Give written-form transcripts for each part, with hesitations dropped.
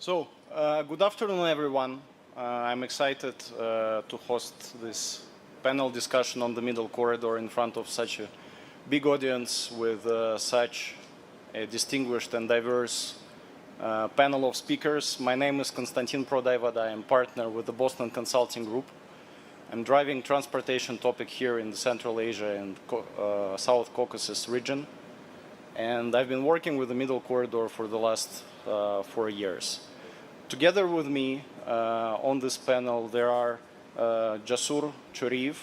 Good afternoon, everyone. I'm excited to host this panel discussion on the Middle Corridor in front of such a big audience with such a distinguished and diverse panel of speakers. My name is Konstantin Prodayvada. I'm partner with the Boston Consulting Group. I'm driving transportation topic here in the Central Asia and South Caucasus region. And I've been working with the Middle Corridor for the last 4 years. Together with me on this panel, there are Jasur Churiyev,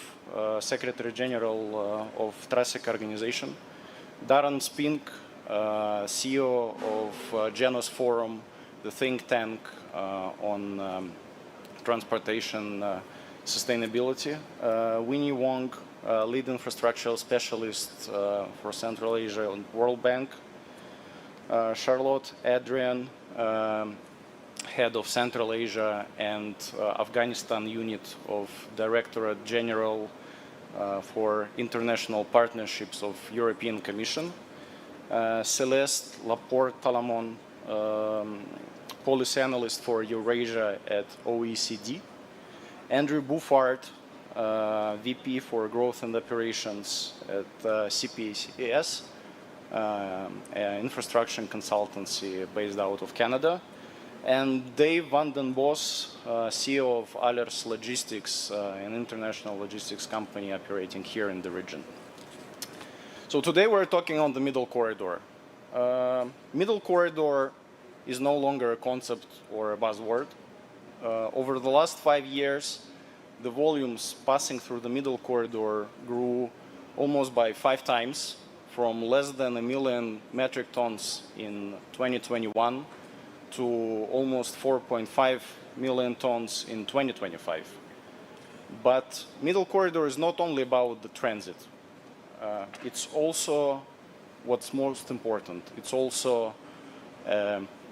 Secretary General of Trasek Organization, Darren Spink, CEO of Janus Forum, the think tank on transportation sustainability, Winnie Wong, lead infrastructural specialist for Central Asia and World Bank, Charlotte Adrian, head of Central Asia and Afghanistan unit of Directorate General for International Partnerships of European Commission, Celeste Laporte-Talamon, policy analyst for Eurasia at OECD, Andrew Buffard, VP for Growth and Operations at CAEx, an infrastructure consultancy based out of Canada, and Dave van den Bos, CEO of Allers Logistics, an international logistics company operating here in the region. So today we're talking on the Middle Corridor. Middle Corridor is no longer a concept or a buzzword. Over the last 5 years, the volumes passing through the Middle Corridor grew almost by 5 times, from less than 1 million metric tons in 2021 to almost 4.5 million tons in 2025. But Middle Corridor is not only about the transit. It's also what's most important. It's also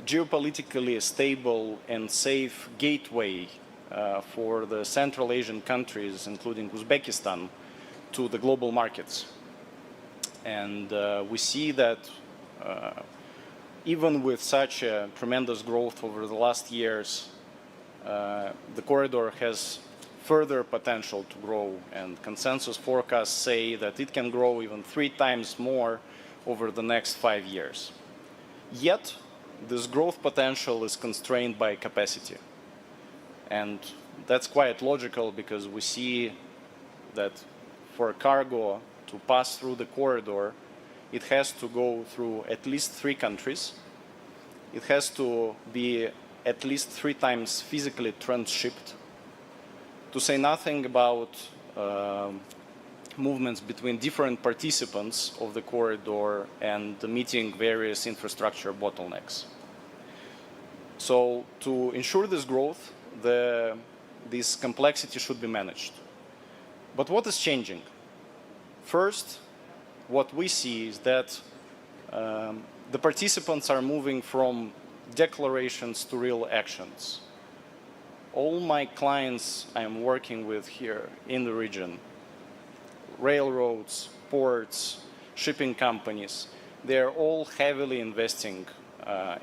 geopolitically stable and safe gateway for the Central Asian countries, including Uzbekistan, to the global markets. And we see that even with such a tremendous growth over the last years, the corridor has further potential to grow, and consensus forecasts say that it can grow even 3 times more over the next 5 years. Yet, this growth potential is constrained by capacity. And that's quite logical, because we see that for cargo to pass through the corridor, it has to go through at least 3 countries. It has to be at least 3 times physically transshipped, to say nothing about movements between different participants of the corridor and meeting various infrastructure bottlenecks. So to ensure this growth, this complexity should be managed. But what is changing? First, what we see is that the participants are moving from declarations to real actions. All my clients I'm working with here in the region, railroads, ports, shipping companies, they're all heavily investing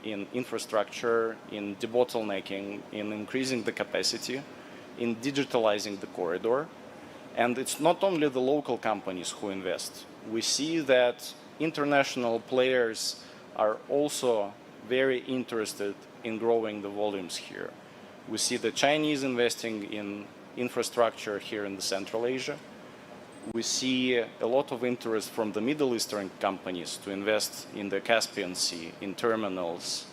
in infrastructure, in debottlenecking, in increasing the capacity, in digitalizing the corridor. And it's not only the local companies who invest. We see that international players are also very interested in growing the volumes here. We see the Chinese investing in infrastructure here in the Central Asia. We see a lot of interest from the Middle Eastern companies to invest in the Caspian Sea, in terminals,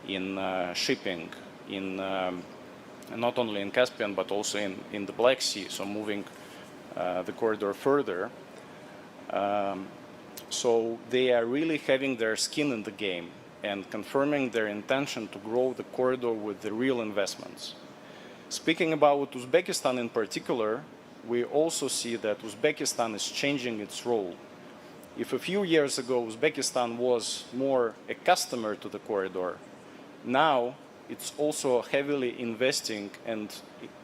in shipping, in not only in Caspian, but also in the Black Sea, so moving the corridor further. So they are really having their skin in the game and confirming their intention to grow the corridor with the real investments. Speaking about Uzbekistan in particular, we also see that Uzbekistan is changing its role. If a few years ago Uzbekistan was more a customer to the corridor, now it's also heavily investing and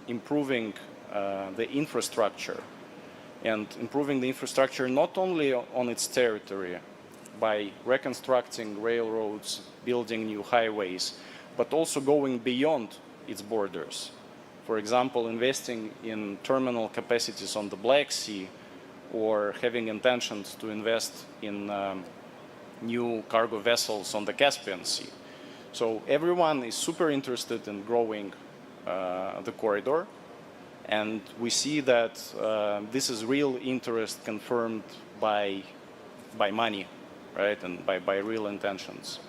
improving the infrastructure. And improving the infrastructure not only on its territory by reconstructing railroads, building new highways, but also going beyond its borders. For example, investing in terminal capacities on the Black Sea, or having intentions to invest in new cargo vessels on the Caspian Sea. So everyone is super interested in growing the corridor, and we see that this is real interest confirmed by money, right, and by real intentions.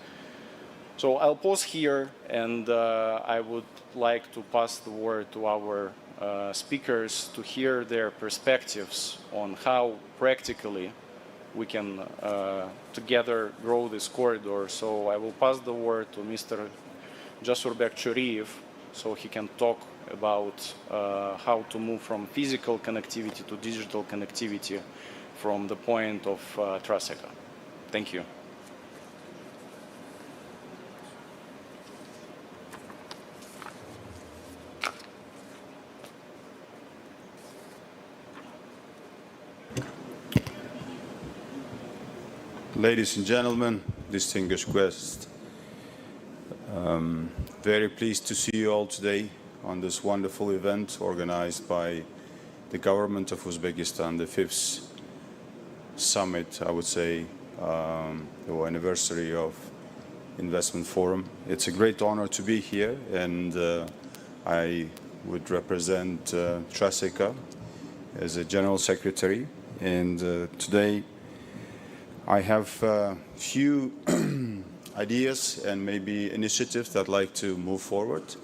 So I'll pause here, and I would like to pass the word to our speakers to hear their perspectives on how practically we can together grow this corridor. So I will pass the word to Mr. Jasurbek Churiyev, so he can talk about how to move from physical connectivity to digital connectivity from the point of Traseka. Thank you. Ladies and gentlemen, distinguished guests, very pleased to see you all today on this wonderful event organized by the government of Uzbekistan, the 5th summit, I would say, the anniversary of Investment Forum. It's a great honor to be here, and I would represent Traseka as a General Secretary, and today I have a few ideas and maybe initiatives that I'd like to move forward.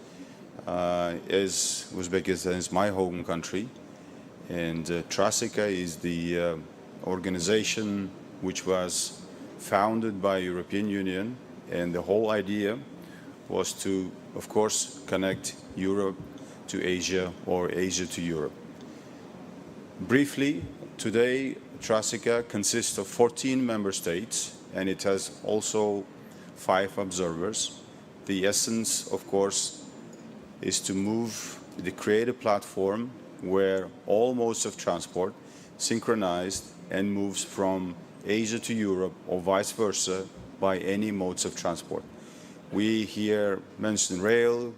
As Uzbekistan is my home country, and Traseka is the organization which was founded by European Union, and the whole idea was to, of course, connect Europe to Asia or Asia to Europe. Briefly, today Traseka consists of 14 member states, and it has also 5 observers. The essence, of course, is to create a platform where all modes of transport synchronized and moves from Asia to Europe or vice versa by any modes of transport. We here mention rail,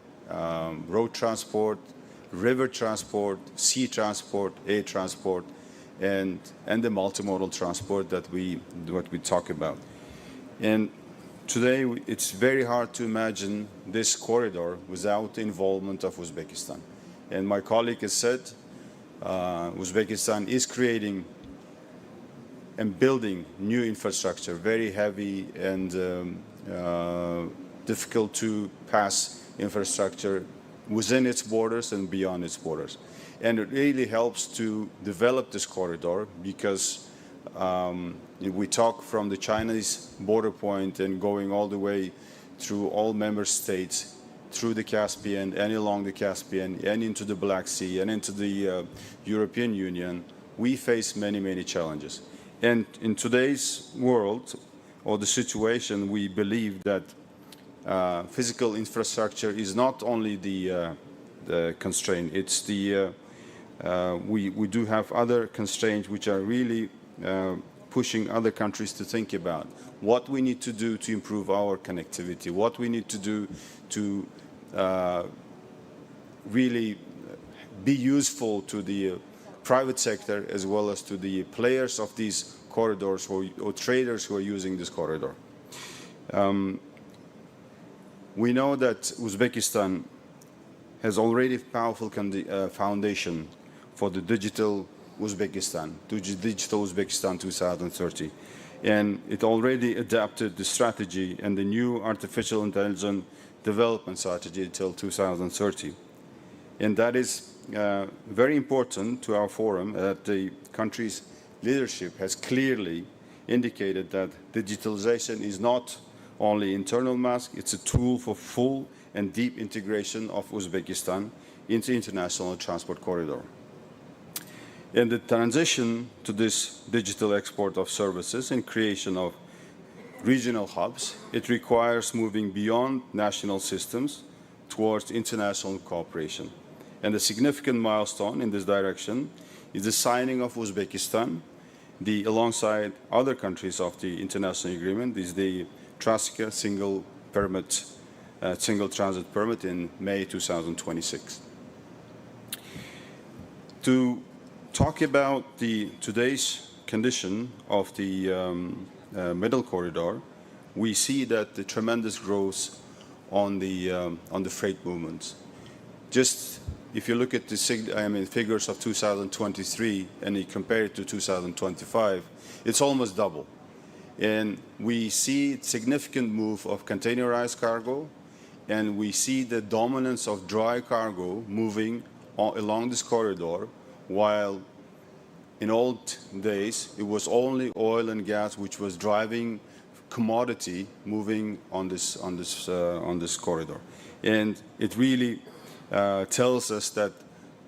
road transport, river transport, sea transport, air transport, and the multimodal transport that we talk about. And today it's very hard to imagine this corridor without the involvement of Uzbekistan. And my colleague has said Uzbekistan is creating and building new infrastructure, very heavy and difficult to pass infrastructure within its borders and beyond its borders. And it really helps to develop this corridor because we talk from the Chinese border point and going all the way through all member states, through the Caspian and along the Caspian and into the Black Sea and into the European Union. We face many, many challenges. And in today's world or the situation, we believe that physical infrastructure is not only the constraint, it's the we do have other constraints which are really pushing other countries to think about what we need to do to improve our connectivity, what we need to do to really be useful to the private sector as well as to the players of these corridors or traders who are using this corridor. We know that Uzbekistan has already a powerful foundation for the digital Uzbekistan 2030. And it already adapted the strategy and the new artificial intelligence development strategy until 2030. And that is very important to our forum, that the country's leadership has clearly indicated that digitalization is not only internal mask, it's a tool for full and deep integration of Uzbekistan into international transport corridor. And the transition to this digital export of services and creation of regional hubs, it requires moving beyond national systems towards international cooperation. And a significant milestone in this direction is the signing of Uzbekistan, alongside other countries of the international agreement, is the Traseka Single Permit single transit permit in May 2026. To talk about today's condition of the middle corridor, we see that the tremendous growth on the freight movements. Just if you look at the figures of 2023 and you compare it to 2025, it's almost double. And we see significant move of containerized cargo, and we see the dominance of dry cargo moving along this corridor, while in old days it was only oil and gas which was driving commodity moving on this corridor. And it really tells us that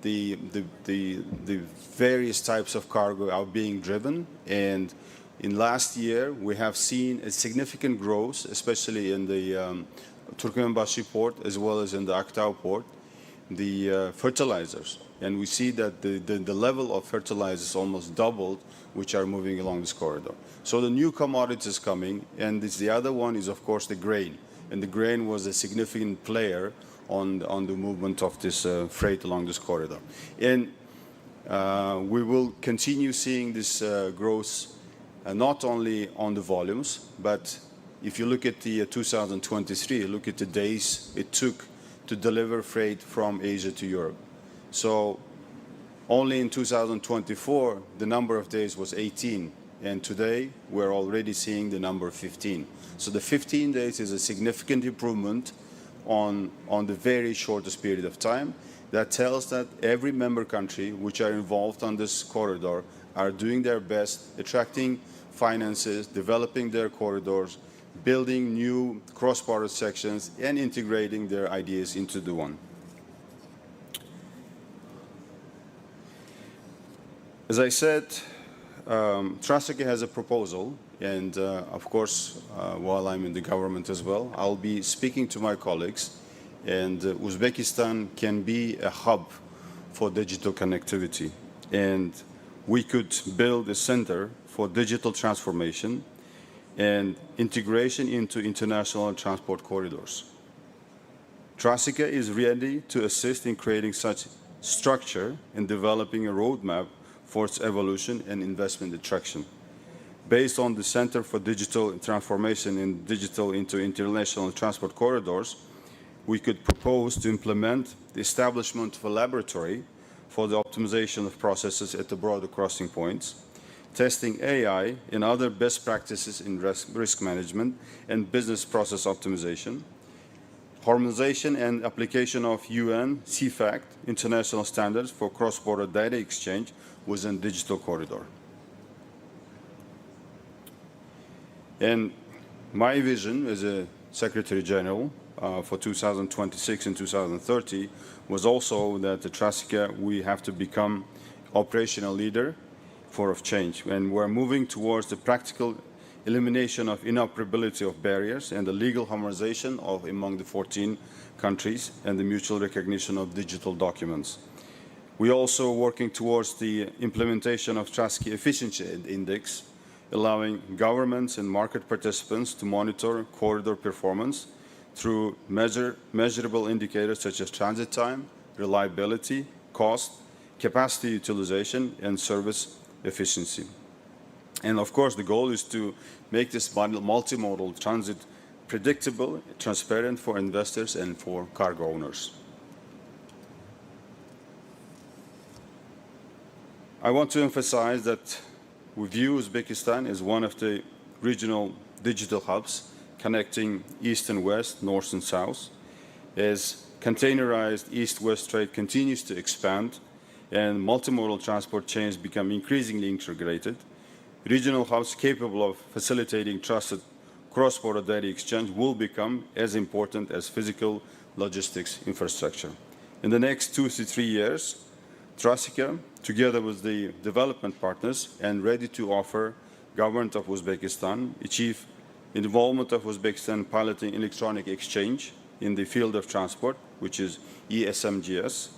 the various types of cargo are being driven. And in last year, we have seen a significant growth, especially in the Turkmenbashi port as well as in the Aktau port, the fertilizers. And we see that the level of fertilizers almost doubled, which are moving along this corridor. So the new commodities coming, and the other one is, of course, the grain. And the grain was a significant player on the movement of this freight along this corridor. And we will continue seeing this growth not only on the volumes, but if you look at the 2023, look at the days it took to deliver freight from Asia to Europe. So only in 2024, the number of days was 18. And today, we're already seeing the number 15. So the 15 days is a significant improvement on the very shortest period of time. That tells that every member country which are involved on this corridor are doing their best, attracting finances, developing their corridors, building new cross-border sections, and integrating their ideas into the one. As I said, Trasika has a proposal, and of course, while I'm in the government as well, I'll be speaking to my colleagues, and Uzbekistan can be a hub for digital connectivity. And we could build a center for digital transformation and integration into international transport corridors. Trasika is ready to assist in creating such structure and developing a roadmap for its evolution and investment attraction. Based on the Center for Digital Transformation and Digital into International Transport Corridors, we could propose to implement the establishment of a laboratory for the optimization of processes at the border crossing points, testing AI and other best practices in risk management and business process optimization, harmonization and application of UN CFACT international standards for cross-border data exchange within digital corridor. And my vision as a Secretary General for 2026 and 2030 was also that at Trasika we have to become operational leader of change. And we're moving towards the practical elimination of inoperability of barriers and the legal harmonization of among the 14 countries and the mutual recognition of digital documents. We're also working towards the implementation of Trasika Efficiency Index, allowing governments and market participants to monitor corridor performance through measurable indicators such as transit time, reliability, cost, capacity utilization, and service efficiency. And of course, the goal is to make this multimodal transit predictable, transparent for investors and for cargo owners. I want to emphasize that we view Uzbekistan as one of the regional digital hubs connecting East and West, North and South, as containerized East-West trade continues to expand and multimodal transport chains become increasingly integrated. Regional hubs capable of facilitating trusted cross-border data exchange will become as important as physical logistics infrastructure. In the next 2 to 3 years, Trasika, together with the development partners and ready to offer government of Uzbekistan, achieve involvement of Uzbekistan piloting electronic exchange in the field of transport, which is ESMGS,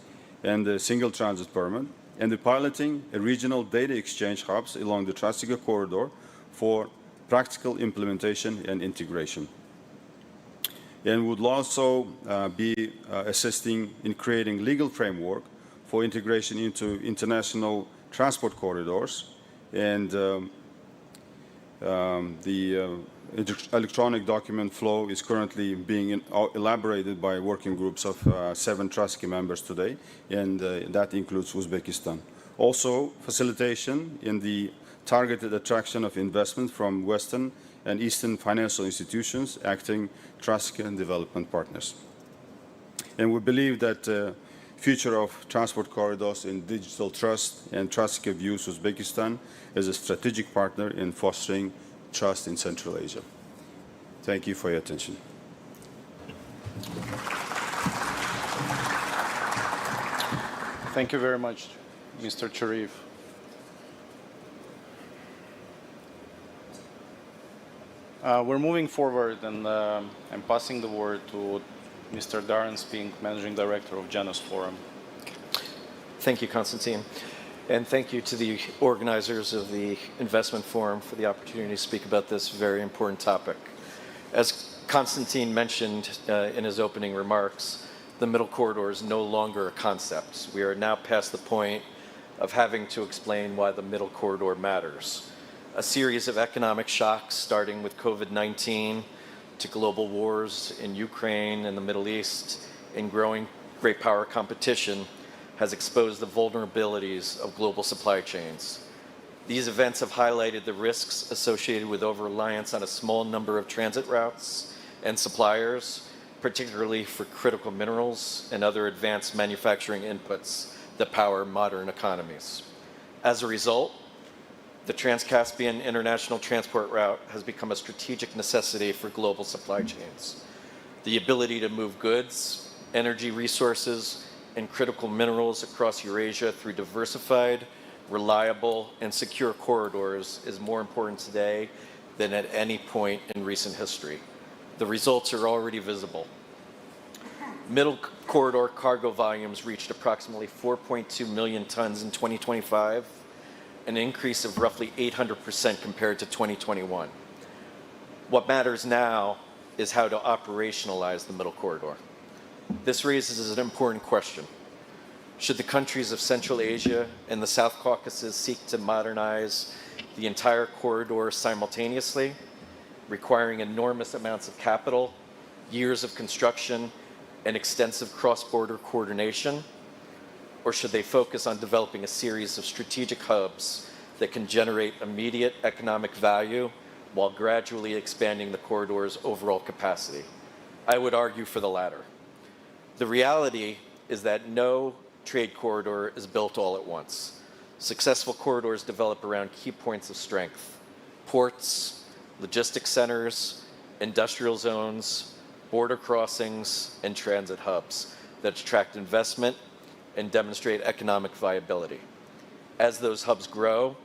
and the single transit permit, and the piloting a regional data exchange hubs along the Trasika corridor for practical implementation and integration. and would also be assisting in creating legal framework for integration into international transport corridors. And the electronic document flow is currently being elaborated by working groups of 7 TRASCI members today, and that includes Uzbekistan. Also, facilitation in the targeted attraction of investment from Western and Eastern financial institutions acting TRASCI and development partners. And we believe that future of transport corridors in digital trust and TRASCI views Uzbekistan as a strategic partner in fostering trust in Central Asia. Thank you for your attention. Thank you very much, Mr. Cherif. We're moving forward, and I'm passing the word to Mr. Darren Spink, Managing Director of Janus Forum. Thank you, Konstantin. And thank you to the organizers of the Investment Forum for the opportunity to speak about this very important topic. As Konstantin mentioned in his opening remarks, the Middle Corridor is no longer a concept. We are now past the point of having to explain why the Middle Corridor matters. A series of economic shocks, starting with COVID-19 to global wars in Ukraine and the Middle East, and growing great power competition, has exposed the vulnerabilities of global supply chains. These events have highlighted the risks associated with over-reliance on a small number of transit routes and suppliers, particularly for critical minerals and other advanced manufacturing inputs that power modern economies. As a result, the Trans-Caspian International Transport Route has become a strategic necessity for global supply chains. The ability to move goods, energy resources, and critical minerals across Eurasia through diversified, reliable, and secure corridors is more important today than at any point in recent history. The results are already visible. Middle Corridor cargo volumes reached approximately 4.2 million tons in 2025, an increase of roughly 800% compared to 2021. What matters now is how to operationalize the Middle Corridor. This raises an important question. Should the countries of Central Asia and the South Caucasus seek to modernize the entire corridor simultaneously, requiring enormous amounts of capital, years of construction, and extensive cross-border coordination? Or should they focus on developing a series of strategic hubs that can generate immediate economic value while gradually expanding the corridor's overall capacity? I would argue for the latter. The reality is that no trade corridor is built all at once. Successful corridors develop around key points of strength: ports, logistics centers, industrial zones, border crossings, and transit hubs that attract investment and demonstrate economic viability. As those hubs grow,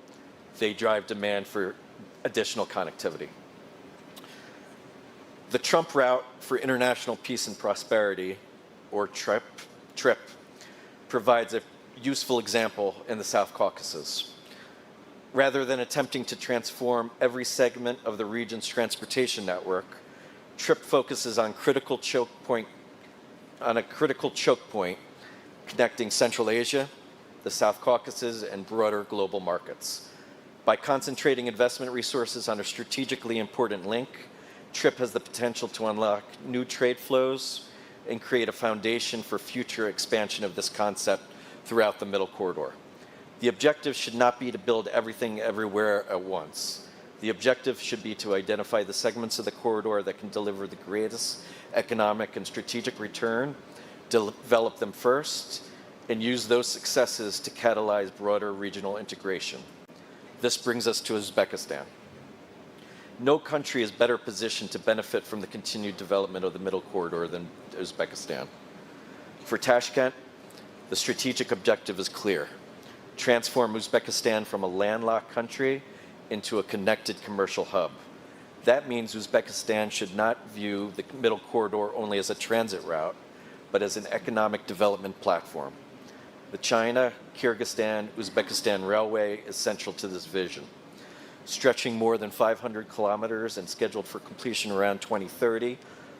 they drive demand for additional connectivity. The Trump Route for International Peace and Prosperity, or TRIP, provides a useful example in the South Caucasus. Rather than attempting to transform every segment of the region's transportation network, TRIP focuses on a critical choke point connecting Central Asia, the South Caucasus, and broader global markets. By concentrating investment resources on a strategically important link, TRIP has the potential to unlock new trade flows and create a foundation for future expansion of this concept throughout the Middle Corridor. The objective should not be to build everything everywhere at once. The objective should be to identify the segments of the corridor that can deliver the greatest economic and strategic return, develop them first, and use those successes to catalyze broader regional integration. This brings us to Uzbekistan. No country is better positioned to benefit from the continued development of the Middle Corridor than Uzbekistan. For Tashkent, the strategic objective is clear: transform Uzbekistan from a landlocked country into a connected commercial hub. That means Uzbekistan should not view the Middle Corridor only as a transit route, but as an economic development platform. The China-Kyrgyzstan-Uzbekistan Railway is central to this vision. Stretching more than 500 kilometers and scheduled for completion around 2030,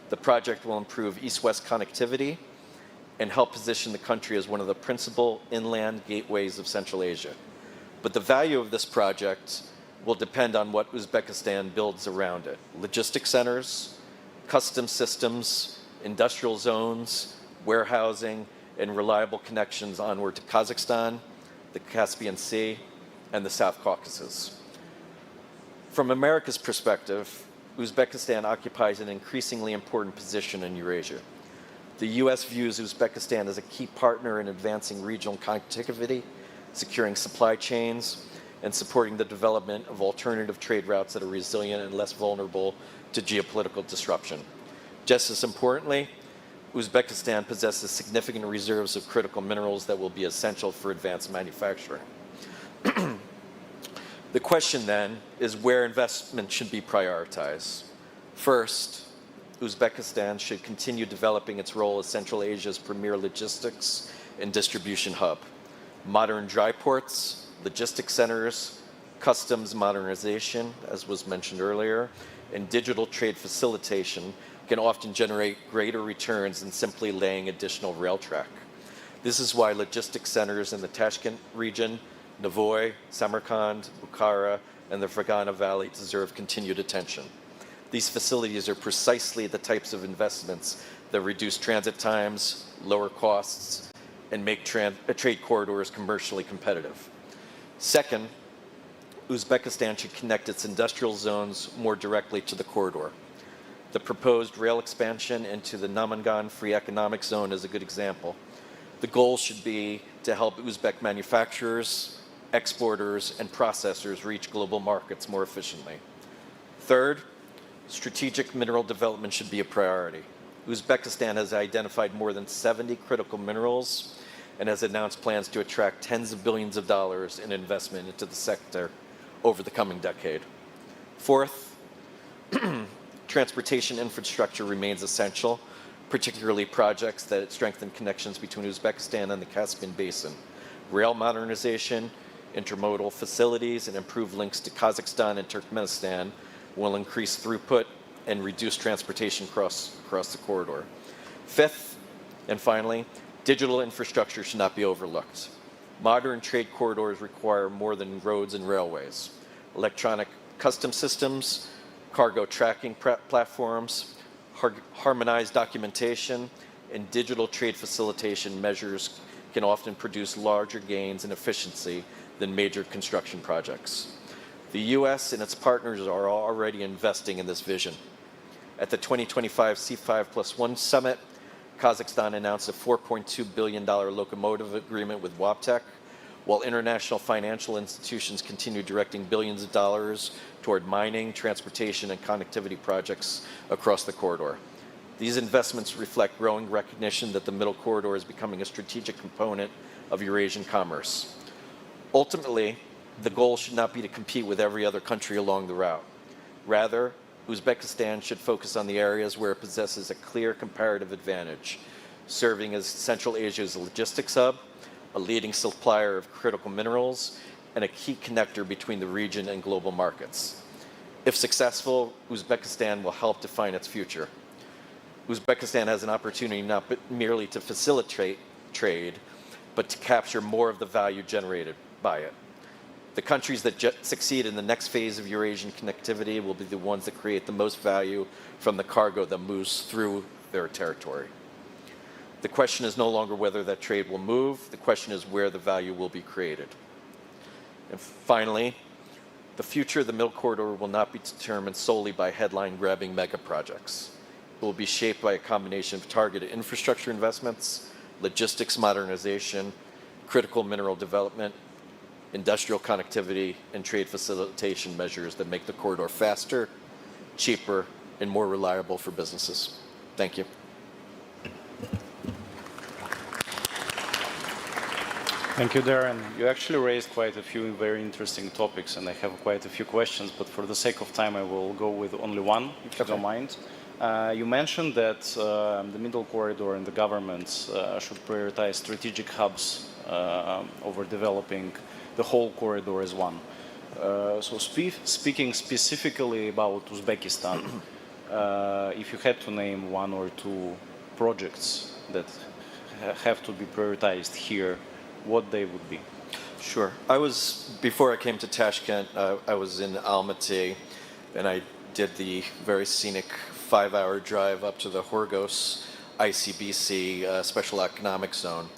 The project will improve east-west connectivity and help position the country as one of the principal inland gateways of Central Asia. But the value of this project will depend on what Uzbekistan builds around it. Logistics centers, custom systems, industrial zones, warehousing, and reliable connections onward to Kazakhstan, the Caspian Sea, and the South Caucasus. From America's perspective, Uzbekistan occupies an increasingly important position in Eurasia. The U.S. views Uzbekistan as a key partner in advancing regional connectivity, securing supply chains, and supporting the development of alternative trade routes that are resilient and less vulnerable to geopolitical disruption. Just as importantly, Uzbekistan possesses significant reserves of critical minerals that will be essential for advanced manufacturing. The question then is where investment should be prioritized. First, Uzbekistan should continue developing its role as Central Asia's premier logistics and distribution hub. Modern dry ports, logistics centers, customs modernization, as was mentioned earlier, and digital trade facilitation can often generate greater returns than simply laying additional rail track. This is why logistics centers in the Tashkent region, Navoy, Samarkand, Bukhara, and the Fergana Valley deserve continued attention. These facilities are precisely the types of investments that reduce transit times, lower costs, and make trade corridors commercially competitive. Second, Uzbekistan should connect its industrial zones more directly to the corridor. The proposed rail expansion into the Namangan Free Economic Zone is a good example. The goal should be to help Uzbek manufacturers, exporters, and processors reach global markets more efficiently. Third, strategic mineral development should be a priority. Uzbekistan has identified more than 70 critical minerals and has announced plans to attract tens of billions of dollars in investment into the sector over the coming decade. Fourth, transportation infrastructure remains essential, particularly projects that strengthen connections between Uzbekistan and the Caspian Basin. Rail modernization, intermodal facilities, and improved links to Kazakhstan and Turkmenistan will increase throughput and reduce transportation across the corridor. Fifth, and finally, digital infrastructure should not be overlooked. Modern trade corridors require more than roads and railways. Electronic custom systems, cargo tracking platforms, harmonized documentation, and digital trade facilitation measures can often produce larger gains in efficiency than major construction projects. The U.S. and its partners are already investing in this vision. At the 2025 C5+1 summit, Kazakhstan announced a $4.2 billion locomotive agreement with Wabtec, while international financial institutions continue directing billions of dollars toward mining, transportation, and connectivity projects across the corridor. These investments reflect growing recognition that the Middle Corridor is becoming a strategic component of Eurasian commerce. Ultimately, the goal should not be to compete with every other country along the route. Rather, Uzbekistan should focus on the areas where it possesses a clear comparative advantage, serving as Central Asia's logistics hub, a leading supplier of critical minerals, and a key connector between the region and global markets. If successful, Uzbekistan will help define its future. Uzbekistan has an opportunity not merely to facilitate trade, but to capture more of the value generated by it. The countries that succeed in the next phase of Eurasian connectivity will be the ones that create the most value from the cargo that moves through their territory. The question is no longer whether that trade will move, the question is where the value will be created. And finally, the future of the Middle Corridor will not be determined solely by headline-grabbing mega projects. It will be shaped by a combination of targeted infrastructure investments, logistics modernization, critical mineral development, industrial connectivity, and trade facilitation measures that make the corridor faster, cheaper, and more reliable for businesses. Thank you. Thank you, Darren. You actually raised quite a few very interesting topics, and I have quite a few questions, but for the sake of time, I will go with only one, if you don't mind. You mentioned that the Middle Corridor and the governments should prioritize strategic hubs over developing the whole corridor as one. So speaking specifically about Uzbekistan, if you had to name one or two projects that have to be prioritized here, what they would be? Sure. Before I came to Tashkent, I was in Almaty, and I did the very scenic 5-hour drive up to the Horgos ICBC Special Economic Zone.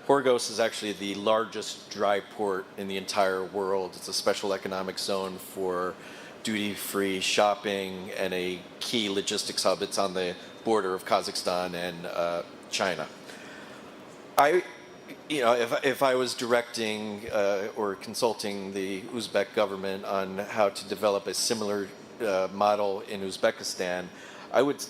Horgos is actually the largest dry port in the entire world. It's a special economic zone for duty-free shopping and a key logistics hub. It's on the border of Kazakhstan and China. If I was directing or consulting the Uzbek government on how to develop a similar model in Uzbekistan, I would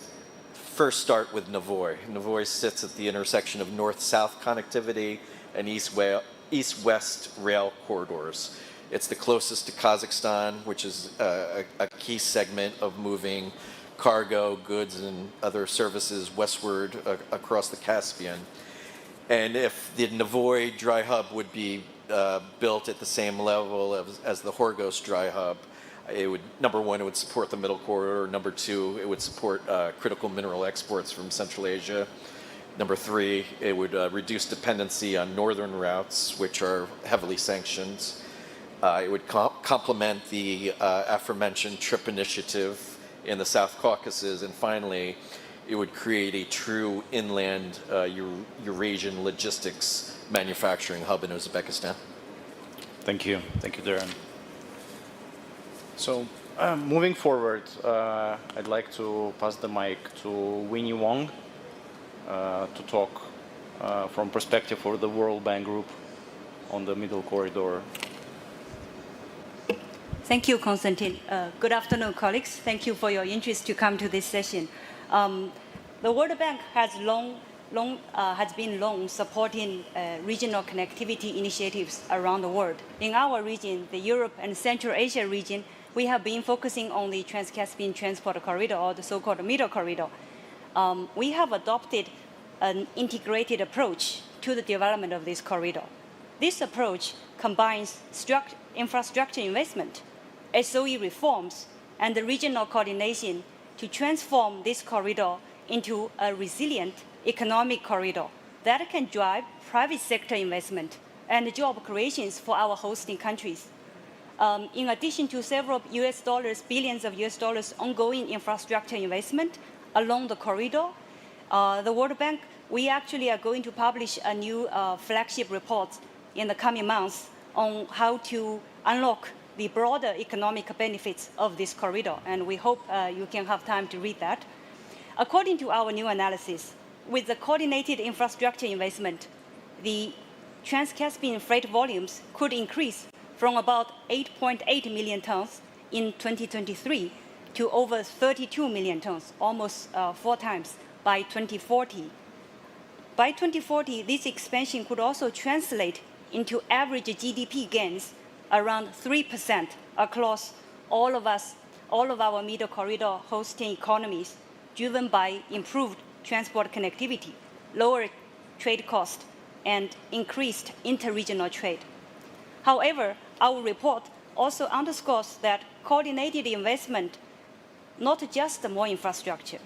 first start with Navoy. Navoy sits at the intersection of north-south connectivity and east-west rail corridors. It's the closest to Kazakhstan, which is a key segment of moving cargo, goods, and other services westward across the Caspian. And if the Navoy dry hub would be built at the same level as the Horgos dry hub, number one, it would support the middle corridor. Number two, it would support critical mineral exports from Central Asia. Number three, it would reduce dependency on northern routes, which are heavily sanctioned. It would complement the aforementioned TRIP initiative in the South Caucasus. And finally, it would create a true inland Eurasian logistics manufacturing hub in Uzbekistan. Thank you. Thank you, Darren. So, moving forward, I'd like to pass the mic to Winnie Wong to talk from perspective for the World Bank Group on the Middle Corridor. Thank you, Konstantin. Good afternoon, colleagues. Thank you for your interest to come to this session. The World Bank has been long supporting regional connectivity initiatives around the world. In our region, the Europe and Central Asia region, we have been focusing on the Trans-Caspian Transport Corridor, or the so-called Middle Corridor. We have adopted an integrated approach to the development of this corridor. This approach combines infrastructure investment, SOE reforms, and the regional coordination to transform this corridor into a resilient economic corridor that can drive private sector investment and job creations for our hosting countries. In addition to several billions of US dollars ongoing infrastructure investment along the corridor, the World Bank, we actually are going to publish a new flagship report in the coming months on how to unlock the broader economic benefits of this corridor, and we hope you can have time to read that. According to our new analysis, with the coordinated infrastructure investment, the Trans-Caspian freight volumes could increase from about 8.8 million tons in 2023 to over 32 million tons, almost 4 times, by 2040. By 2040, this expansion could also translate into average GDP gains around 3% across all of our Middle Corridor hosting economies, driven by improved transport connectivity, lower trade cost, and increased interregional trade. However, our report also underscores that coordinated investment, not just more infrastructure,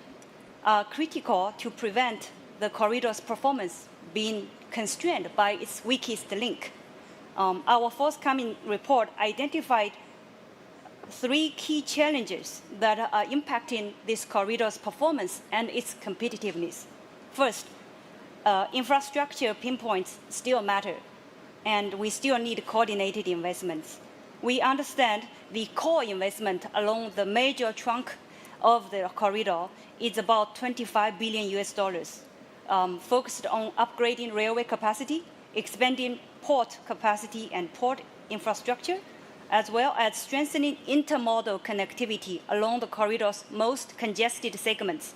are critical to prevent the corridor's performance being constrained by its weakest link. Our forthcoming report identified 3 key challenges that are impacting this corridor's performance and its competitiveness. First, infrastructure pinpoints still matter, and we still need coordinated investments. We understand the core investment along the major trunk of the corridor is about 25 billion US dollars, focused on upgrading railway capacity, expanding port capacity and port infrastructure, as well as strengthening intermodal connectivity along the corridor's most congested segments.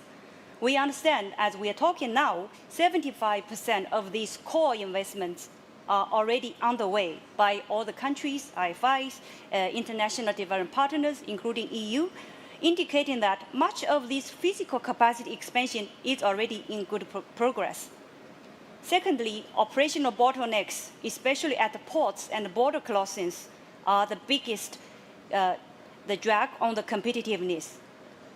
We understand, as we are talking now, 75% of these core investments are already underway by all the countries, IFIs, international development partners, including EU, indicating that much of this physical capacity expansion is already in good progress. Secondly, operational bottlenecks, especially at the ports and border crossings, are the biggest the drag on the competitiveness.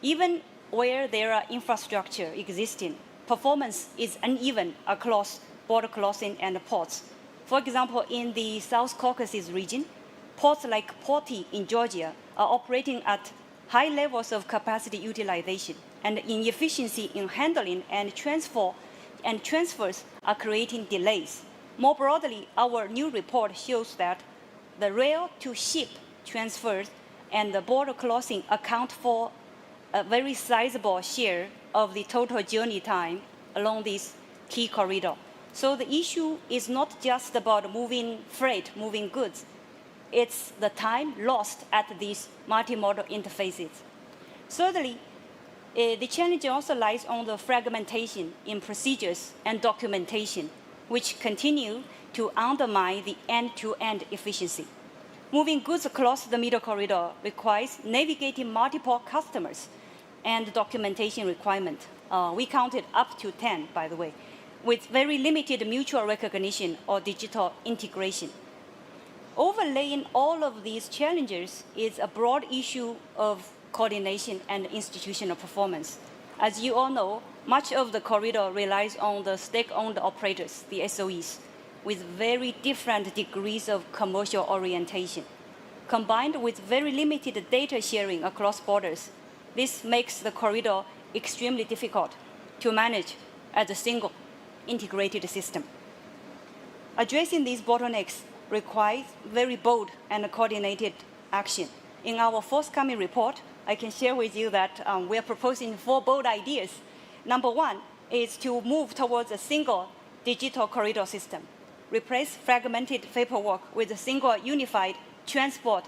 Even where there are infrastructure existing, performance is uneven across border crossing and ports. For example, in the South Caucasus region, ports like Porty in Georgia are operating at high levels of capacity utilization, and inefficiency in handling and transfers are creating delays. More broadly, our new report shows that the rail-to-ship transfers and the border crossing account for a very sizable share of the total journey time along this key corridor. So the issue is not just about moving freight, moving goods. It's the time lost at these multimodal interfaces. Thirdly, the challenge also lies on the fragmentation in procedures and documentation, which continue to undermine the end-to-end efficiency. Moving goods across the middle corridor requires navigating multiple customers and documentation requirements. We counted up to 10, by the way, with very limited mutual recognition or digital integration. Overlaying all of these challenges is a broad issue of coordination and institutional performance. As you all know, much of the corridor relies on the state-owned operators, the SOEs, with very different degrees of commercial orientation. Combined with very limited data sharing across borders, this makes the corridor extremely difficult to manage as a single integrated system. Addressing these bottlenecks requires very bold and coordinated action. In our forthcoming report, I can share with you that we are proposing 4 bold ideas. Number 1 is to move towards a single digital corridor system, replace fragmented paperwork with a single unified transport,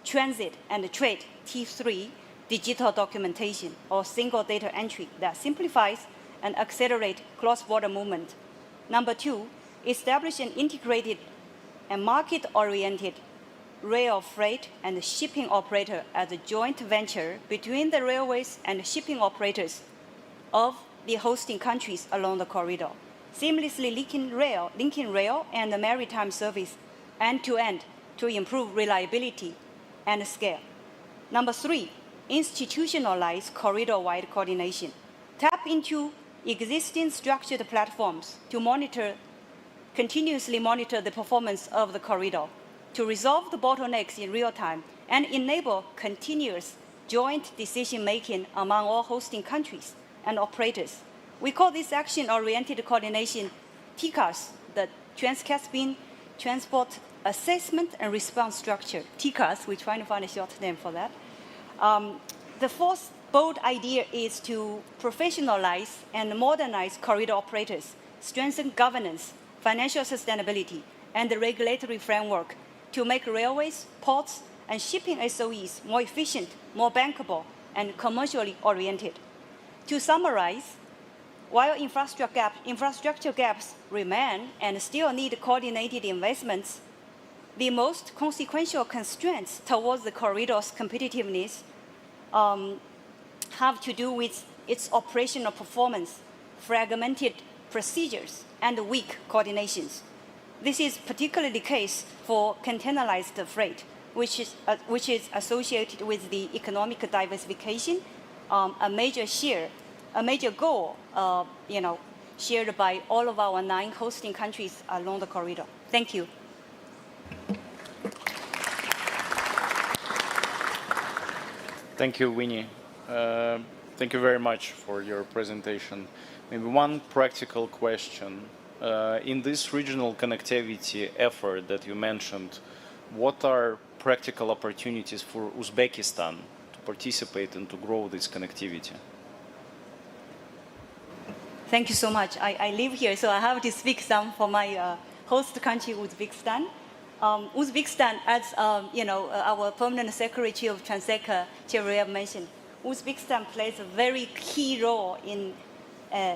transit, and trade T3 digital documentation or single data entry that simplifies and accelerates cross-border movement. Number 2, establish an integrated and market-oriented rail freight and shipping operator as a joint venture between the railways and shipping operators of the hosting countries along the corridor, seamlessly linking rail and the maritime service end-to-end to improve reliability and scale. Number 3, institutionalize corridor-wide coordination. Tap into existing structured platforms to continuously monitor the performance of the corridor, to resolve the bottlenecks in real time, and enable continuous joint decision-making among all hosting countries and operators. We call this action-oriented coordination TCAS, the Trans-Caspian Transport Assessment and Response Structure. TCAS, we're trying to find a short name for that. The fourth bold idea is to professionalize and modernize corridor operators, strengthen governance, financial sustainability, and the regulatory framework to make railways, ports, and shipping SOEs more efficient, more bankable, and commercially oriented. To summarize, while infrastructure gaps remain and still need coordinated investments, the most consequential constraints towards the corridor's competitiveness have to do with its operational performance, fragmented procedures, and weak coordinations. This is particularly the case for containerized freight, which is associated with the economic diversification, a major goal, shared by all of our 9 hosting countries along the corridor. Thank you. Thank you, Winnie. Thank you very much for your presentation. Maybe one practical question. In this regional connectivity effort that you mentioned, what are practical opportunities for Uzbekistan to participate and to grow this connectivity? Thank you so much. I live here, so I have to speak some for my host country, Uzbekistan. Uzbekistan, as our permanent secretary of Transeca, Chevrolet mentioned, Uzbekistan plays a very key role in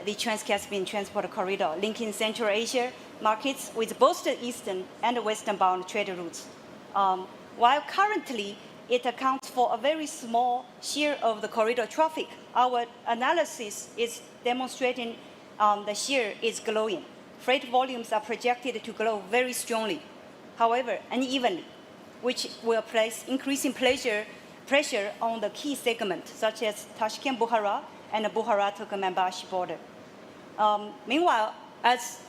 the Trans-Caspian Transport Corridor, linking Central Asia markets with both the eastern and western-bound trade routes. While currently it accounts for a very small share of the corridor traffic, our analysis is demonstrating the share is growing. Freight volumes are projected to grow very strongly, however, unevenly, which will place increasing pressure pressure on the key segments, such as Tashkent-Bukhara and the Bukhara-Turkmenbashi border. Meanwhile, as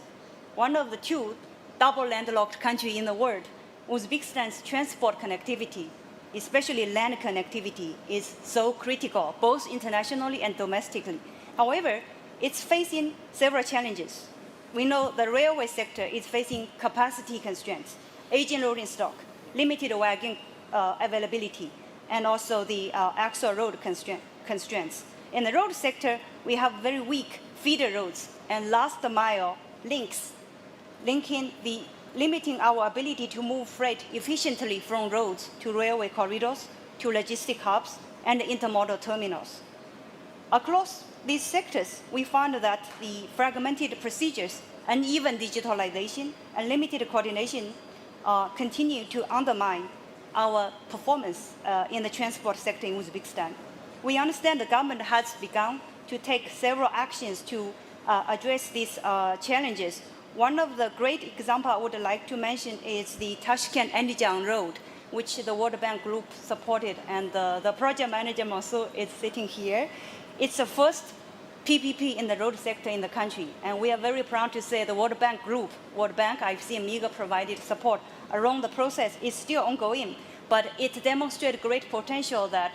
one of the two double landlocked countries in the world, Uzbekistan's transport connectivity, especially land connectivity, is so critical, both internationally and domestically. However, it's facing several challenges. We know the railway sector is facing capacity constraints, aging rolling stock, limited wagon availability, and also the axle road constraints. In the road sector, we have very weak feeder roads and last mile links, limiting our ability to move freight efficiently from roads to railway corridors, to logistic hubs, and intermodal terminals. Across these sectors, we found that the fragmented procedures, uneven digitalization, and limited coordination continue to undermine our performance in the transport sector in Uzbekistan. We understand the government has begun to take several actions to address these challenges. One of the great examples I would like to mention is the Tashkent-Andijan road, which the World Bank Group supported, and the project manager Mansour is sitting here. It's the first PPP in the road sector in the country, and we are very proud to say the World Bank Group, World Bank, IFC, and MIGA provided support around the process. Is still ongoing, but it demonstrates great potential that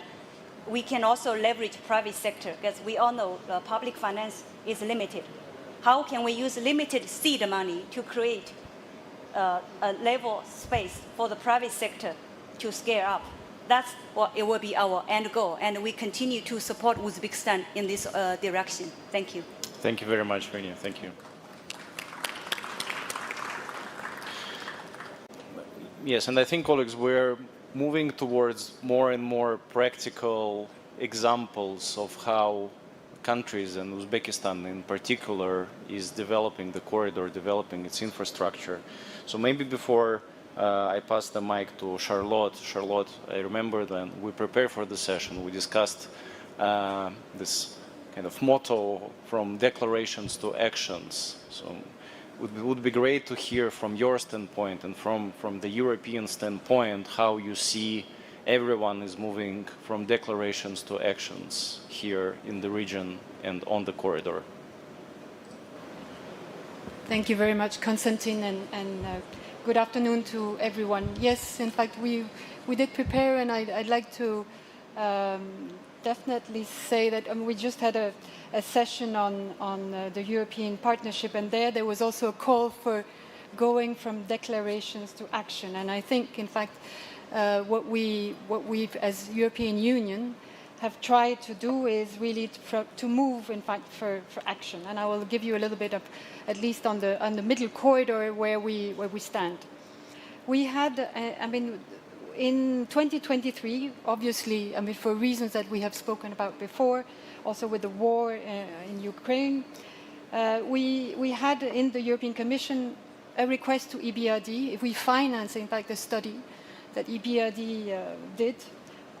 we can also leverage private sector, because we all know public finance is limited. How can we use limited seed money to create a level space for the private sector to scale up? That's what it will be our end goal, and we continue to support Uzbekistan in this direction. Thank you. Thank you very much, Rania. Thank you. Yes, and I think, colleagues, we're moving towards more and more practical examples of how countries, and Uzbekistan in particular, is developing the corridor, developing its infrastructure. So maybe before I pass the mic to Charlotte. Charlotte, I remember when we prepared for the session, we discussed this kind of motto, from declarations to actions. So it would be great to hear from your standpoint and from the European standpoint how you see everyone is moving from declarations to actions here in the region and on the corridor. Thank you very much, Konstantin, and good afternoon to everyone. Yes, in fact, we did prepare, and I'd like to definitely say that we just had a session on the European partnership, and there was also a call for going from declarations to action. And I think, in fact, what we've as European Union have tried to do is really to move, in fact, for action. And I will give you a little bit of, at least on the middle corridor where we stand. We had, in 2023, obviously, for reasons that we have spoken about before, also with the war in Ukraine, we had in the European Commission a request to EBRD if we finance, in fact, a study that EBRD did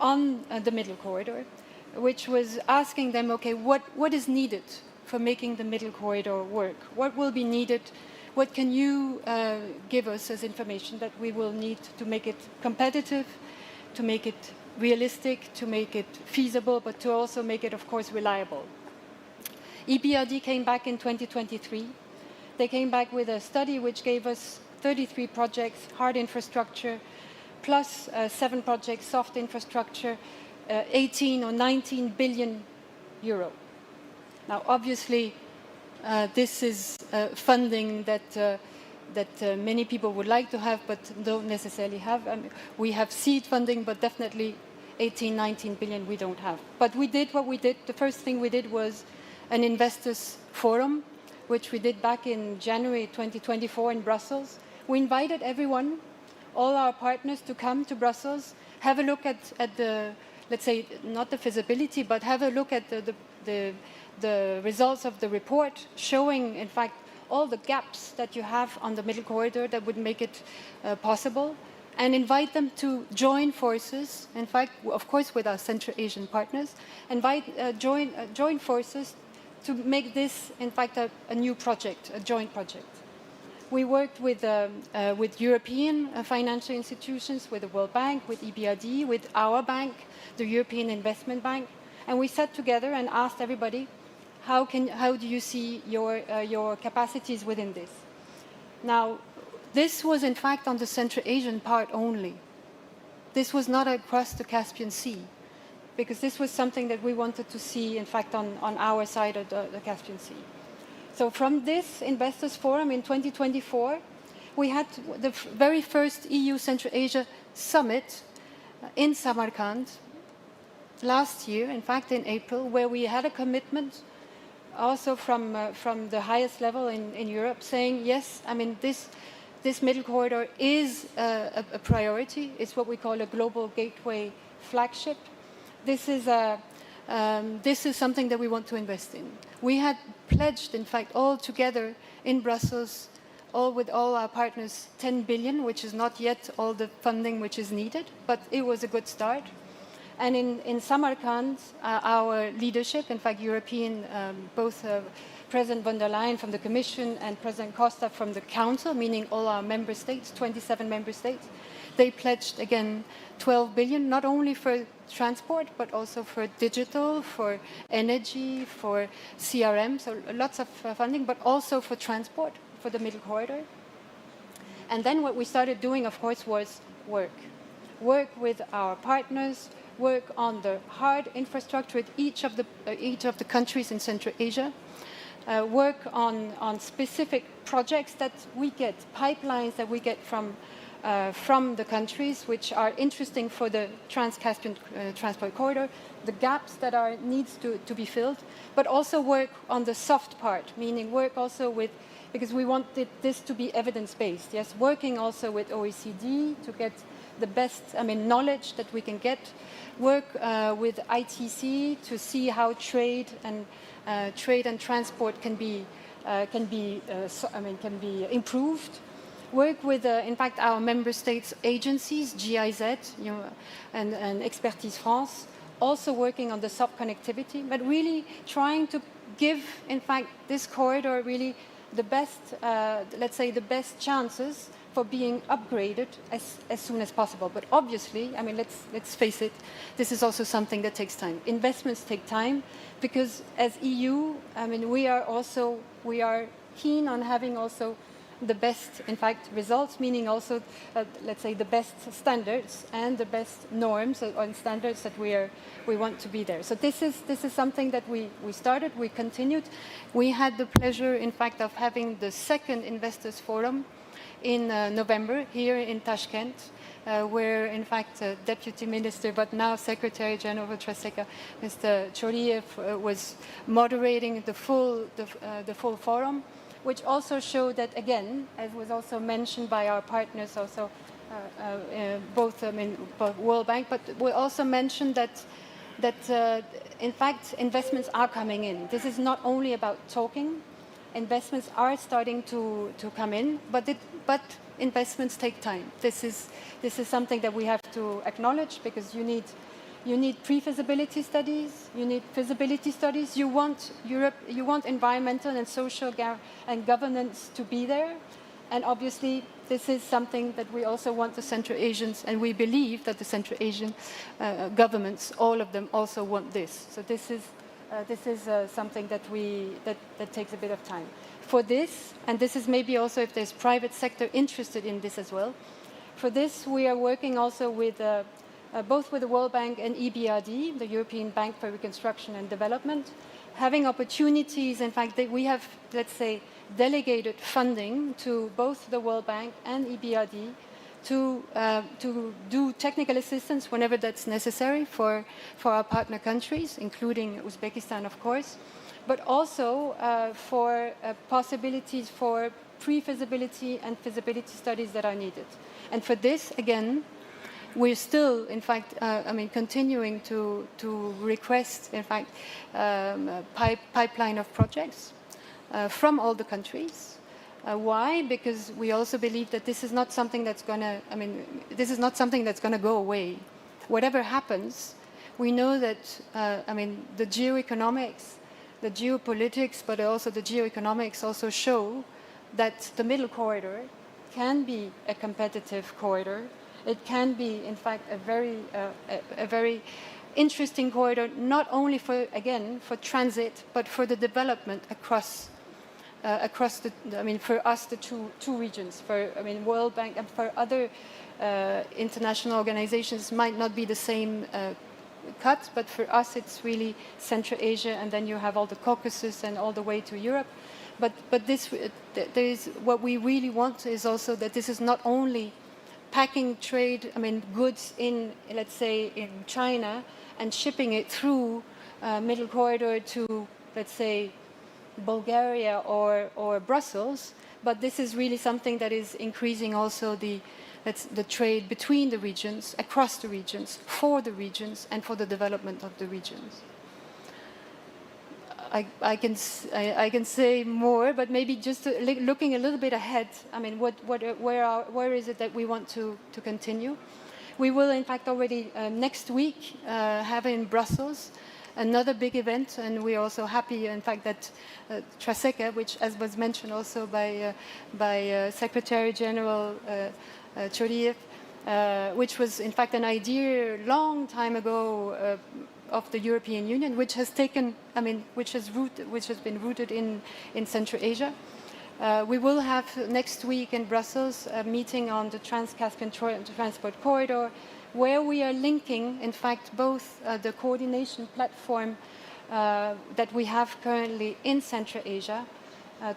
on the middle corridor, which was asking them, okay, what is needed for making the middle corridor work? What will be needed? What can you give us as information that we will need to make it competitive, to make it realistic, to make it feasible, but to also make it, of course, reliable? EBRD came back in 2023. They came back with a study which gave us 33 projects, hard infrastructure, plus 7 projects, soft infrastructure, 18 or 19 billion euro. Now, obviously, this is funding that many people would like to have, but don't necessarily have. We have seed funding, but definitely 18, 19 billion we don't have. But we did what we did. The first thing we did was an investors forum, which we did back in January 2024 in Brussels. We invited everyone, all our partners, to come to Brussels, have a look at the, let's say, not the feasibility, but have a look at the results of the report, showing, in fact, all the gaps that you have on the middle corridor that would make it possible, and invite them to join forces, in fact, of course, with our Central Asian partners, join forces to make this, in fact, a new project, a joint project. We worked with European financial institutions, with the World Bank, with EBRD, with our bank, the European Investment Bank, and we sat together and asked everybody, how do you see your capacities within this? Now, this was in fact on the Central Asian part only. This was not across the Caspian Sea, because this was something that we wanted to see, in fact, on our side of the Caspian Sea. So from this Investors Forum in 2024, we had the very first EU Central Asia Summit in Samarkand last year, in fact, in April, where we had a commitment also from the highest level in Europe saying, yes, I mean, this middle corridor is a priority. It's what we call a global gateway flagship. This is something that we want to invest in. We had pledged, in fact, all together in Brussels, with all our partners, 10 billion, which is not yet all the funding which is needed, but it was a good start. And in Samarkand, our leadership, in fact, European, both President von der Leyen from the Commission and President Costa from the Council, meaning all our member states, 27 member states, they pledged, again, 12 billion, not only for transport, but also for digital, for energy, for CRM, so lots of funding, but also for transport, for the middle corridor. And then what we started doing, of course, was work. Work with our partners, work on the hard infrastructure at each of the countries in Central Asia, work on specific projects that we get, pipelines that we get from the countries, which are interesting for the Trans-Caspian transport corridor, the gaps that needs to be filled, but also work on the soft part, meaning work also with, because we wanted this to be evidence-based, yes, working also with OECD to get the best, knowledge that we can get, work with ITC to see how trade and transport can be improved. Work with, in fact, our member states' agencies, GIZ, and Expertise France, also working on the sub-connectivity, but really trying to give, in fact, this corridor really the best, let's say, the best chances for being upgraded as soon as possible. But obviously, let's face it, this is also something that takes time. Investments take time because as EU, we are keen on having also the best, in fact, results, meaning also, let's say, the best standards and the best norms and standards that we want to be there. So this is something that we started, we continued. We had the pleasure, in fact, of having the second Investors Forum in November here in Tashkent, where, in fact, Deputy Minister, but now Secretary General of Traseka, Mr. Choriev, was moderating the full forum, which also showed that, again, as was also mentioned by our partners, also both World Bank, but we also mentioned that in fact, investments are coming in. This is not only about talking. Investments are starting to come in, but investments take time. This is something that we have to acknowledge because you need pre-feasibility studies, you need feasibility studies, you want environmental and social and governance to be there. And obviously, this is something that we also want the Central Asians, and we believe that the Central Asian governments, all of them, also want this. So this is something that takes a bit of time. For this, and this is maybe also if there's private sector interested in this as well, for this we are working also with both with the World Bank and EBRD, the European Bank for Reconstruction and Development, having opportunities, in fact, that we have, let's say, delegated funding to both the World Bank and EBRD to do technical assistance whenever that's necessary for our partner countries, including Uzbekistan, of course, but also for possibilities for pre-feasibility and feasibility studies that are needed. And for this, again, we're still, in fact, continuing to request, in fact, pipeline of projects from all the countries. Why? Because we also believe that this is not something that's going to, this is not something that's going to go away. Whatever happens, we know that, the geoeconomics, the geopolitics, but also the geoeconomics also show that the middle corridor can be a competitive corridor. It can be, in fact, a very interesting corridor, not only for, again, for transit, but for the development across the, I mean, for us, the two regions. For, I mean, World Bank and for other international organizations might not be the same cut, but for us, it's really Central Asia, and then you have all the Caucasus and all the way to Europe. But this, there is, what we really want is also that this is not only packing trade, I mean, goods in, let's say, in China and shipping it through middle corridor to, let's say, Bulgaria or Brussels, but this is really something that is increasing also the trade between the regions, across the regions, for the regions, and for the development of the regions. I can say more, but maybe just looking a little bit ahead. I mean, where is it that we want to continue? We will, in fact, already next week have in Brussels another big event, and we're also happy, in fact, that Traseka, which, as was mentioned also by Secretary General Choriev, which was, in fact, an idea long time ago of the European Union, which has taken, I mean, which has been rooted in Central Asia. We will have next week in Brussels a meeting on the Trans-Caspian Transport Corridor, where we are linking, in fact, both the coordination platform that we have currently in Central Asia,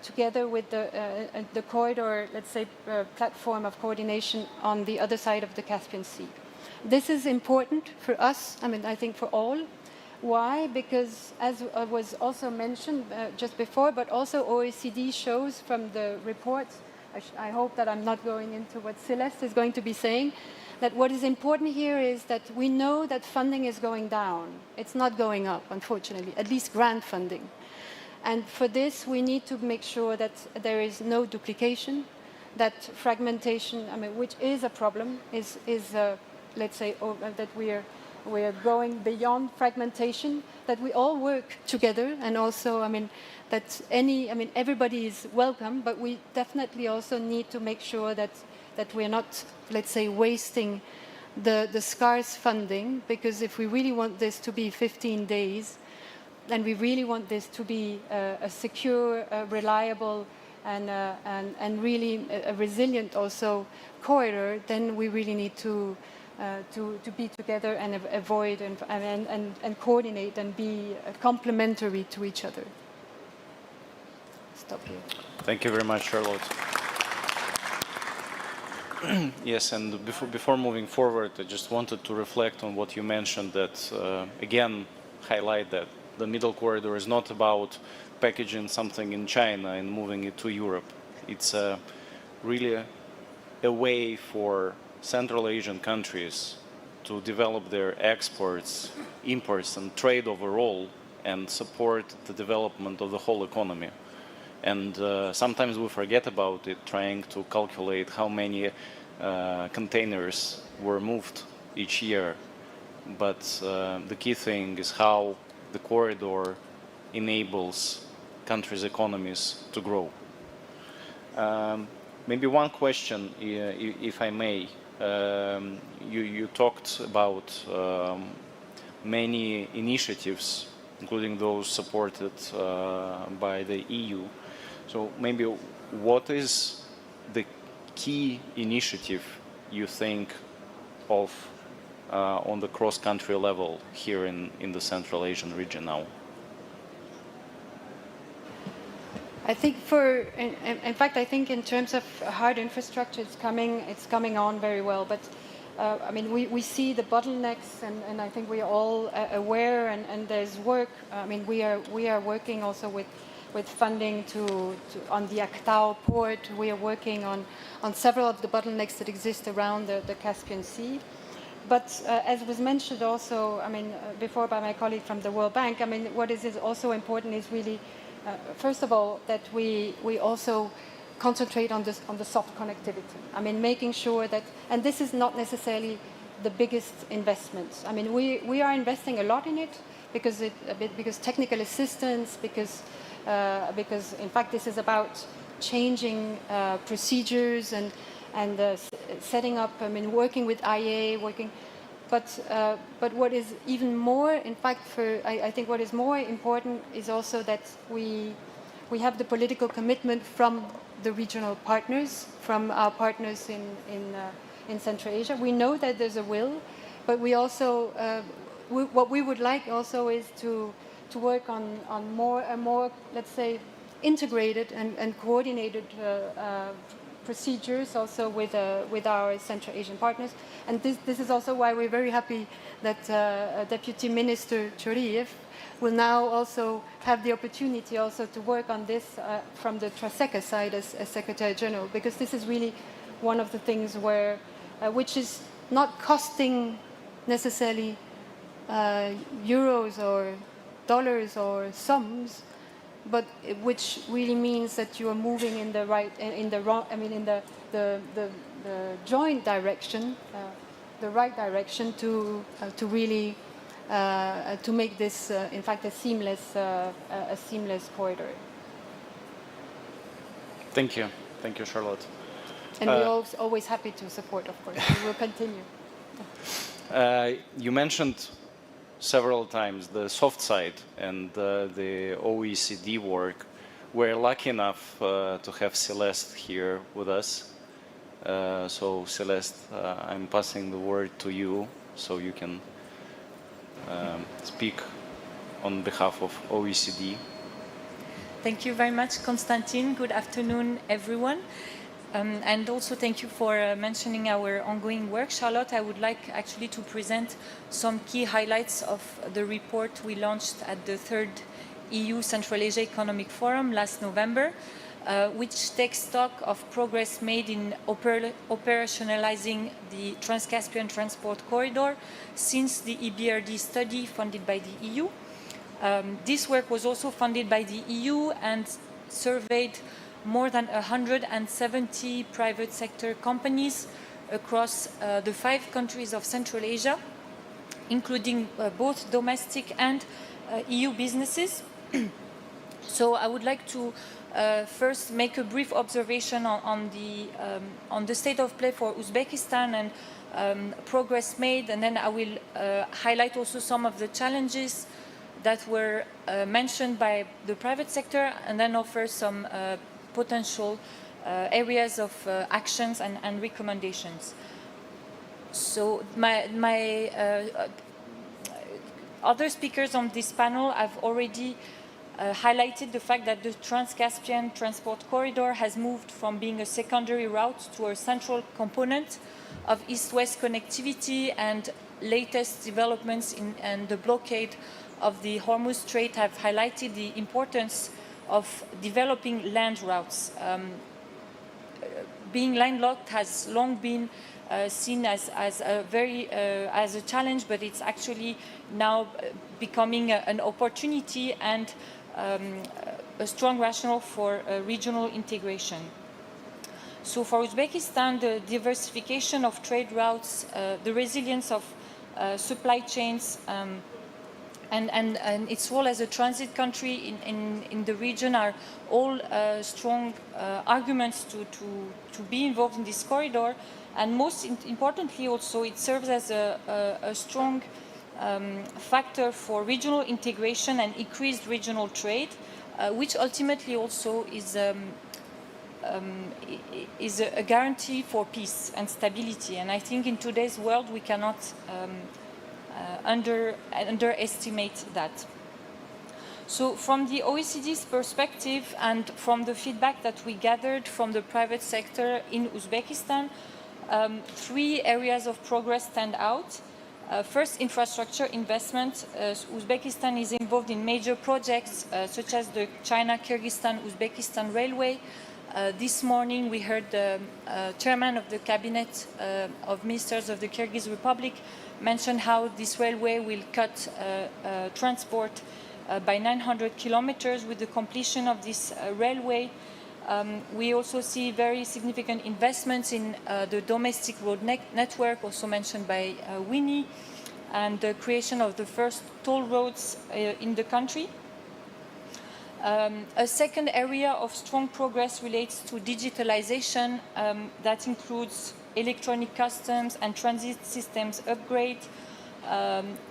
together with the corridor, let's say, platform of coordination on the other side of the Caspian Sea. This is important for us, I mean, I think for all. Why? Because, as was also mentioned just before, but also OECD shows from the reports, I hope that I'm not going into what Celeste is going to be saying, that what is important here is that we know that funding is going down. It's not going up, unfortunately, at least grant funding. And for this, we need to make sure that there is no duplication, that fragmentation, I mean, which is a problem, is let's say, that we are going beyond fragmentation, that we all work together, and also, I mean, that everybody is welcome, but we definitely also need to make sure that we're not, let's say, wasting the scarce funding, because if we really want this to be 15 days, and we really want this to be a secure, reliable, and really a resilient also corridor, then we really need to be together and avoid and coordinate and be complementary to each other. Stop here. Thank you very much, Charlotte. Yes, and before moving forward, I just wanted to reflect on what you mentioned, that again, highlight that the middle corridor is not about packaging something in China and moving it to Europe. It's really a way for Central Asian countries to develop their exports, imports, and trade overall, and support the development of the whole economy. And sometimes we forget about it, trying to calculate how many containers were moved each year. But the key thing is how the corridor enables countries' economies to grow. Maybe one question, if I may. You talked about many initiatives, including those supported by the EU. So maybe what is the key initiative you think of on the cross-country level here in the Central Asian region now? I think in fact, I think in terms of hard infrastructure, it's coming on very well. But I mean, we see the bottlenecks, and I think we are all aware, and there's work. I mean, we are working also with funding on the Aktau port. We are working on several of the bottlenecks that exist around the Caspian Sea. But as was mentioned also, I mean, before by my colleague from the World Bank, I mean, what is also important is really, first of all, that we also concentrate on the soft connectivity. I mean, making sure that, and this is not necessarily the biggest investments. I mean, we are investing a lot in it because technical assistance, because in fact this is about changing procedures and setting up, I mean, working with IEA, but what is even more, in fact, I think what is more important is also that we have the political commitment from the regional partners, from our partners in Central Asia. We know that there's a will, but we also, what we would like also is to work on a more, let's say, integrated and coordinated procedures also with our Central Asian partners. And this is also why we're very happy that Deputy Minister Choriev will now also have the opportunity also to work on this from the TRASECA side as Secretary General, because this is really one of the things where, which is not costing necessarily euros or dollars or sums, but which really means that you are moving in the right, in the wrong, I mean, in the joint direction, the right direction to really to make this, in fact, a seamless corridor. Thank you, Charlotte. And we're always happy to support, of course. We will continue. You mentioned several times the soft side and the OECD work. We're lucky enough to have Celeste here with us. So Celeste, I'm passing the word to you so you can speak on behalf of OECD. Thank you very much, Konstantin. Good afternoon, everyone. And also thank you for mentioning our ongoing work. Charlotte, I would like actually to present some key highlights of the report we launched at the 3rd EU Central Asia Economic Forum last November, which takes stock of progress made in operationalizing the Trans-Caspian Transport Corridor since the EBRD study funded by the EU. This work was also funded by the EU and surveyed more than 170 private sector companies across the 5 countries of Central Asia, including both domestic and EU businesses. So I would like to first make a brief observation on the state of play for Uzbekistan and progress made, and then I will highlight also some of the challenges that were mentioned by the private sector, and then offer some potential areas of actions and recommendations. So my other speakers on this panel have already highlighted the fact that the Trans-Caspian Transport Corridor has moved from being a secondary route to a central component of east-west connectivity, and latest developments in the blockade of the Hormuz Strait have highlighted the importance of developing land routes. Being landlocked has long been seen as a challenge, but it's actually now becoming an opportunity and a strong rationale for regional integration. So for Uzbekistan, the diversification of trade routes, the resilience of supply chains, and its role as a transit country in the region are all strong arguments to be involved in this corridor. And most importantly also, it serves as a strong factor for regional integration and increased regional trade, which ultimately also is a guarantee for peace and stability. And I think in today's world we cannot underestimate that. So from the OECD's perspective and from the feedback that we gathered from the private sector in Uzbekistan, 3 areas of progress stand out. First, infrastructure investment. Uzbekistan is involved in major projects such as the China-Kyrgyzstan-Uzbekistan Railway. This morning we heard the chairman of the cabinet of ministers of the Kyrgyz Republic mention how this railway will cut transport by 900 kilometers with the completion of this railway. We also see very significant investments in the domestic road network, also mentioned by Winnie, and the creation of the first toll roads in the country. A second area of strong progress relates to digitalization. That includes electronic customs and transit systems upgrade,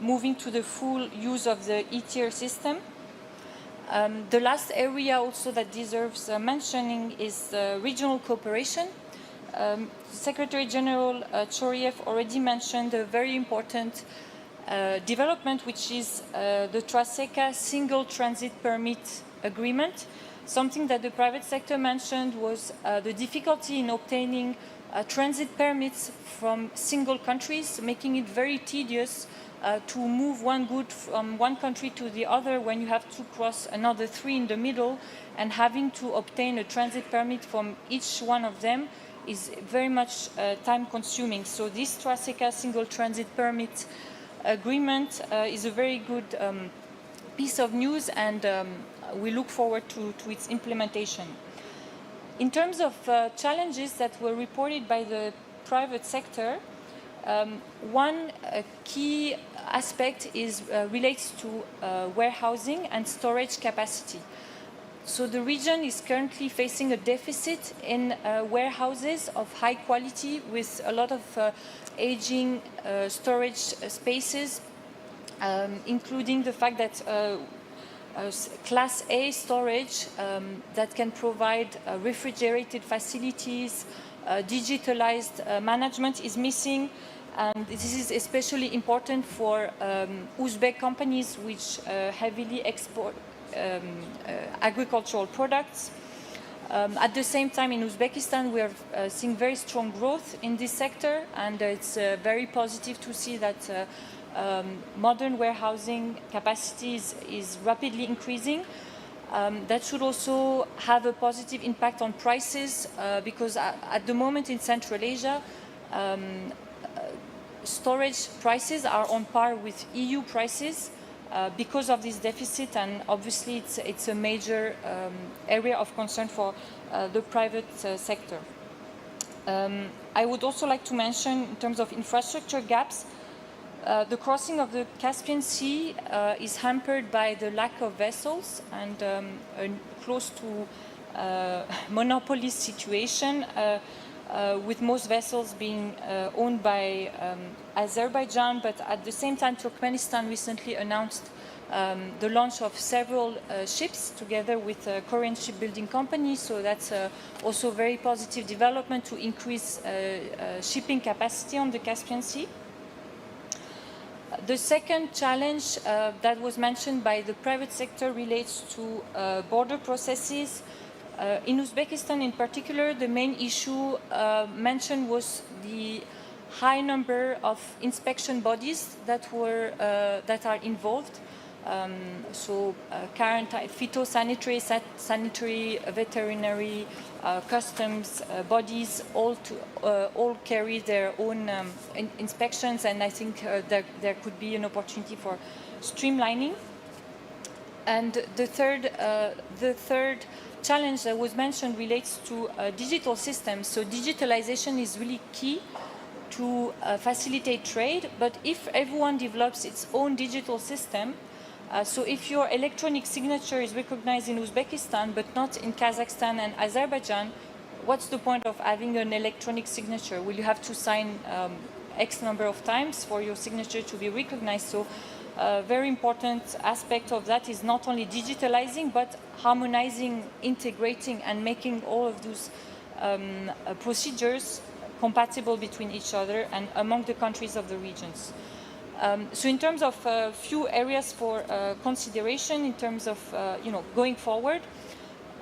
moving to the full use of the e-tier system. The last area also that deserves mentioning is regional cooperation. Secretary General Choriev already mentioned a very important development, which is the TRACECA single transit permit agreement. Something that the private sector mentioned was the difficulty in obtaining transit permits from single countries, making it very tedious to move one good from one country to the other when you have to cross another 3 in the middle, and having to obtain a transit permit from each one of them is very much time consuming. So this TRACECA single transit permit agreement is a very good piece of news, and we look forward to its implementation. In terms of challenges that were reported by the private sector, one key aspect relates to warehousing and storage capacity. So the region is currently facing a deficit in warehouses of high quality, with a lot of aging storage spaces, including the fact that Class A storage that can provide refrigerated facilities, digitalized management is missing. And this is especially important for Uzbek companies which heavily export agricultural products. At the same time, in Uzbekistan, we are seeing very strong growth in this sector, and it's very positive to see that modern warehousing capacity is rapidly increasing. That should also have a positive impact on prices, because at the moment in Central Asia, storage prices are on par with EU prices because of this deficit, and obviously it's a major area of concern for the private sector. I would also like to mention, in terms of infrastructure gaps, the crossing of the Caspian Sea is hampered by the lack of vessels and a close to monopoly situation, with most vessels being owned by Azerbaijan. But at the same time, Turkmenistan recently announced the launch of several ships together with a Korean shipbuilding company. So that's also a very positive development to increase shipping capacity on the Caspian Sea. The second challenge that was mentioned by the private sector relates to border processes. In Uzbekistan in particular, the main issue mentioned was the high number of inspection bodies that are involved. Quarantine, phytosanitary, sanitary, veterinary, customs bodies all carry their own inspections, and I think there could be an opportunity for streamlining. And the third challenge that was mentioned relates to digital systems. So digitalization is really key to facilitate trade, but if everyone develops its own digital system, so if your electronic signature is recognized in Uzbekistan but not in Kazakhstan and Azerbaijan, what's the point of having an electronic signature? Will you have to sign X number of times for your signature to be recognized? So a very important aspect of that is not only digitalizing, but harmonizing, integrating, and making all of those procedures compatible between each other and among the countries of the regions. So in terms of a few areas for consideration, in terms of going forward,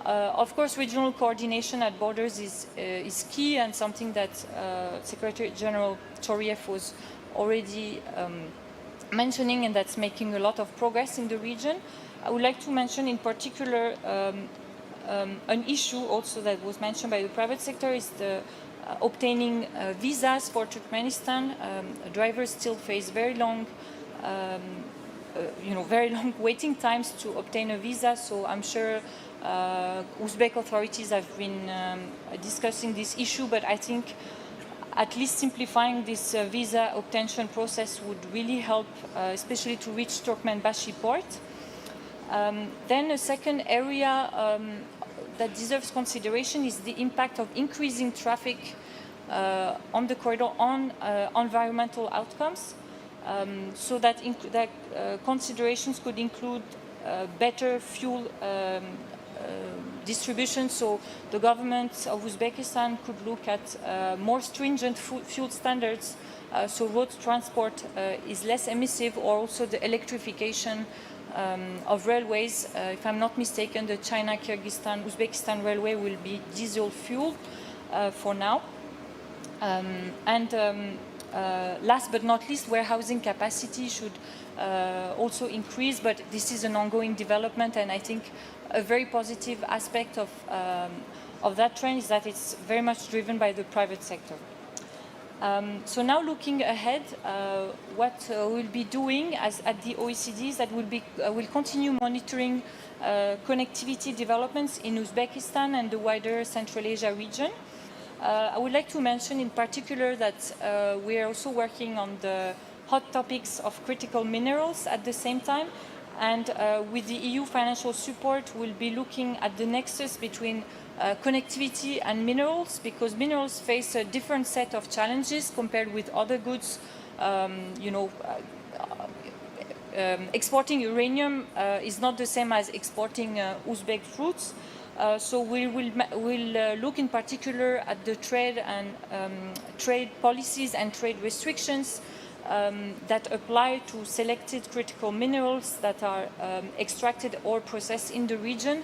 of course, regional coordination at borders is key, and something that Secretary General Choriev was already mentioning, and that's making a lot of progress in the region. I would like to mention in particular an issue also that was mentioned by the private sector is the obtaining visas for Turkmenistan. Drivers still face very long waiting times to obtain a visa. So I'm sure Uzbek authorities have been discussing this issue, but I think at least simplifying this visa obtention process would really help, especially to reach Turkmenbashi port. Then a second area that deserves consideration is the impact of increasing traffic on the corridor on environmental outcomes. So that considerations could include better fuel distribution. So the government of Uzbekistan could look at more stringent fuel standards so road transport is less emissive, or also the electrification of railways. If I'm not mistaken, the China-Kyrgyzstan-Uzbekistan railway will be diesel fuel for now. Last but not least, warehousing capacity should also increase, but this is an ongoing development, and I think a very positive aspect of that trend is that it's very much driven by the private sector. So now looking ahead, what we'll be doing at the OECD is that we'll continue monitoring connectivity developments in Uzbekistan and the wider Central Asia region. I would like to mention in particular that we are also working on the hot topics of critical minerals at the same time. And with the EU financial support, we'll be looking at the nexus between connectivity and minerals, because minerals face a different set of challenges compared with other goods. Exporting uranium is not the same as exporting Uzbek fruits. So we'll look in particular at the trade and trade policies and trade restrictions that apply to selected critical minerals that are extracted or processed in the region.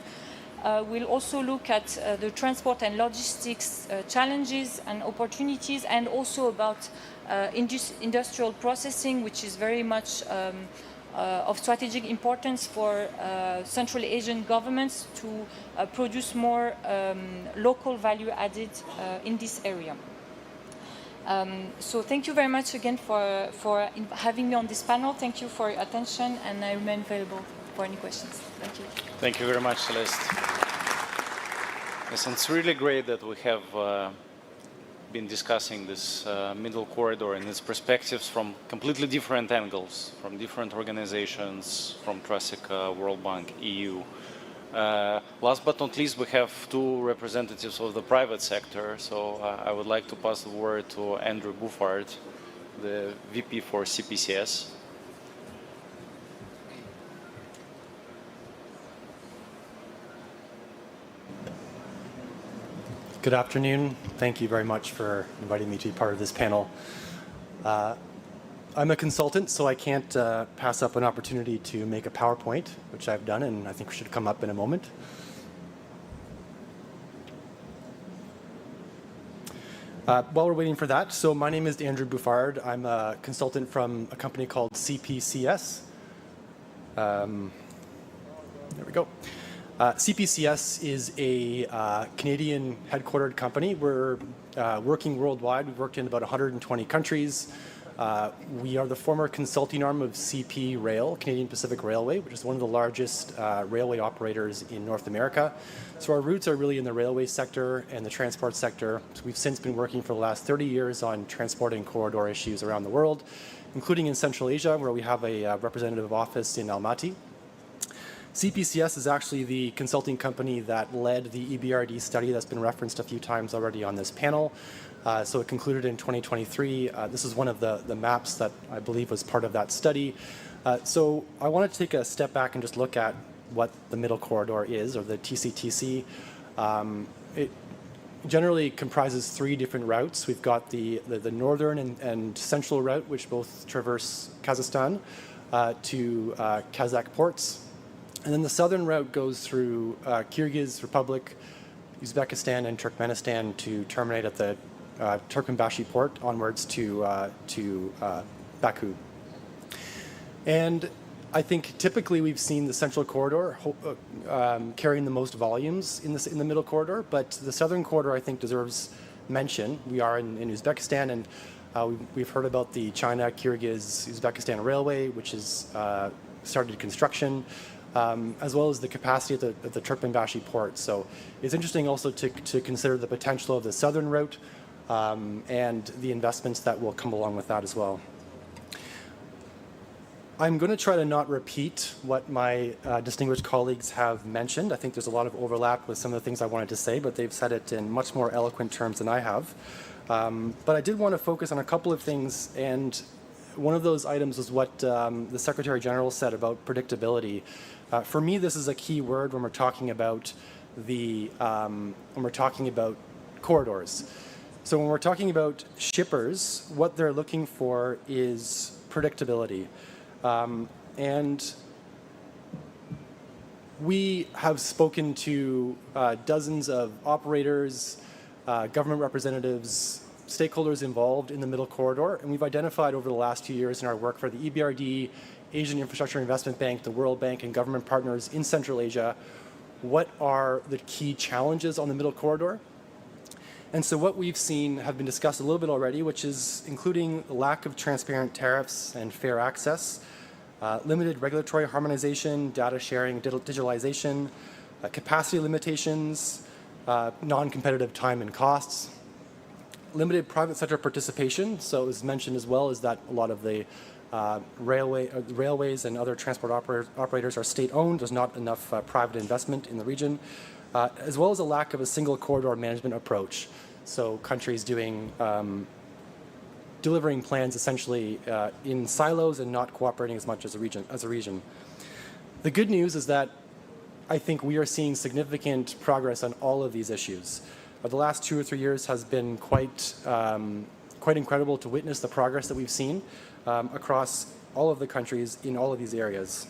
We'll also look at the transport and logistics challenges and opportunities, and also about industrial processing, which is very much of strategic importance for Central Asian governments to produce more local value added in this area. So thank you very much again for having me on this panel. Thank you for your attention, and I remain available for any questions. Thank you. Thank you very much, Celeste. Yes, and it's really great that we have been discussing this middle corridor and its perspectives from completely different angles, from different organizations, from Trasica, World Bank, EU. Last but not least, we have two representatives of the private sector. So I would like to pass the word to Andrew Buffard, the VP for CPCS. Good afternoon. Thank you very much for inviting me to be part of this panel. I'm a consultant, so I can't pass up an opportunity to make a PowerPoint, which I've done, and I think should come up in a moment. While we're waiting for that, so my name is Andrew Buffard. I'm a consultant from a company called CPCS. There we go. CPCS is a Canadian headquartered company. We're working worldwide. We've worked in about 120 countries. We are the former consulting arm of CP Rail, Canadian Pacific Railway, which is one of the largest railway operators in North America. So our roots are really in the railway sector and the transport sector. So we've since been working for the last 30 years on transporting corridor issues around the world, including in Central Asia, where we have a representative office in Almaty. CPCS is actually the consulting company that led the EBRD study that's been referenced a few times already on this panel. So it concluded in 2023. This is one of the maps that I believe was part of that study. So I wanted to take a step back and just look at what the middle corridor is, or the TCTC. It generally comprises three different routes. We've got the northern and central route, which both traverse Kazakhstan to Kazakh ports. And then the southern route goes through Kyrgyz Republic, Uzbekistan, and Turkmenistan to terminate at the Turkmenbashi port onwards to Baku. And I think typically we've seen the central corridor carrying the most volumes in the middle corridor, but the southern corridor I think deserves mention. We are in Uzbekistan, and we've heard about the China-Kyrgyz-Uzbekistan railway, which has started construction. As well as the capacity at the Turkmenbashi port. So it's interesting also to consider the potential of the southern route and the investments that will come along with that as well. I'm going to try to not repeat what my distinguished colleagues have mentioned. I think there's a lot of overlap with some of the things I wanted to say, but they've said it in much more eloquent terms than I have. But I did want to focus on a couple of things, and one of those items was what the Secretary General said about predictability. For me, this is a key word when we're talking about corridors. So when we're talking about shippers, what they're looking for is predictability. And we have spoken to dozens of operators, government representatives, stakeholders involved in the Middle Corridor, and we've identified over the last 2 years in our work for the EBRD, Asian Infrastructure Investment Bank, the World Bank, and government partners in Central Asia, what are the key challenges on the Middle Corridor. And so what we've seen have been discussed a little bit already, which is including lack of transparent tariffs and fair access, limited regulatory harmonization, data sharing, digitalization, capacity limitations, non-competitive time and costs, limited private sector participation. So it was mentioned as well is that a lot of the railways and other transport operators are state-owned. There's not enough private investment in the region, as well as a lack of a single corridor management approach. So countries doing delivering plans essentially in silos and not cooperating as much as a region. The good news is that I think we are seeing significant progress on all of these issues. The last 2 or 3 years has been quite incredible to witness the progress that we've seen across all of the countries in all of these areas.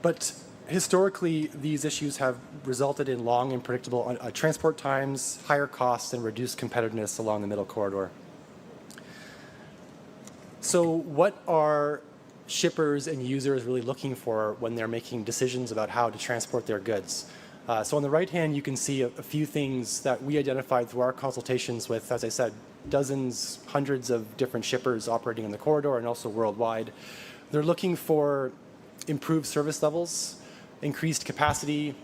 But historically, these issues have resulted in long and predictable transport times, higher costs, and reduced competitiveness along the Middle Corridor. So what are shippers and users really looking for when they're making decisions about how to transport their goods? So on the right hand, you can see a few things that we identified through our consultations with, as I said, dozens, hundreds of different shippers operating in the corridor and also worldwide. They're looking for improved service levels, increased capacity,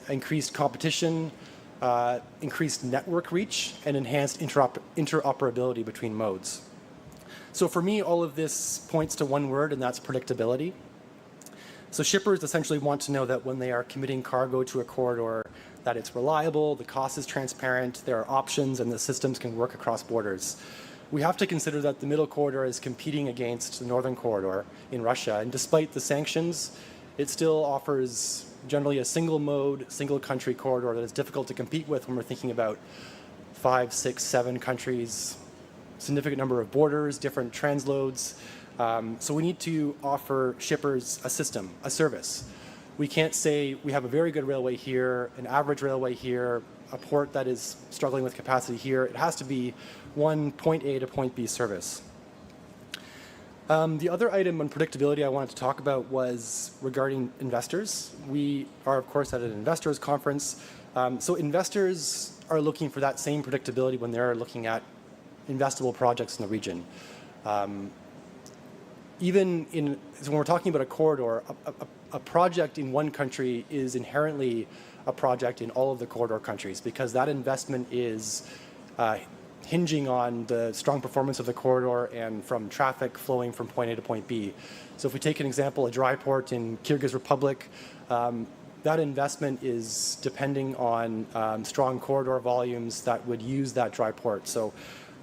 increased competition, increased network reach, and enhanced interoperability between modes. So for me, all of this points to one word, and that's predictability. So shippers essentially want to know that when they are committing cargo to a corridor, that it's reliable, the cost is transparent, there are options, and the systems can work across borders. We have to consider that the Middle Corridor is competing against the Northern Corridor in Russia, and despite the sanctions, it still offers generally a single mode, single country corridor that is difficult to compete with when we're thinking about 5, 6, 7 countries, significant number of borders, different transloads. So we need to offer shippers a system, a service. We can't say we have a very good railway here, an average railway here, a port that is struggling with capacity here. It has to be one point A to point B service. The other item on predictability I wanted to talk about was regarding investors. We are, of course, at an investors conference. So investors are looking for that same predictability when they're looking at investable projects in the region. So when we're talking about a corridor, a project in one country is inherently a project in all of the corridor countries because that investment is hinging on the strong performance of the corridor and from traffic flowing from point A to point B. So if we take an example, a dry port in Kyrgyz Republic, that investment is depending on strong corridor volumes that would use that dry port. So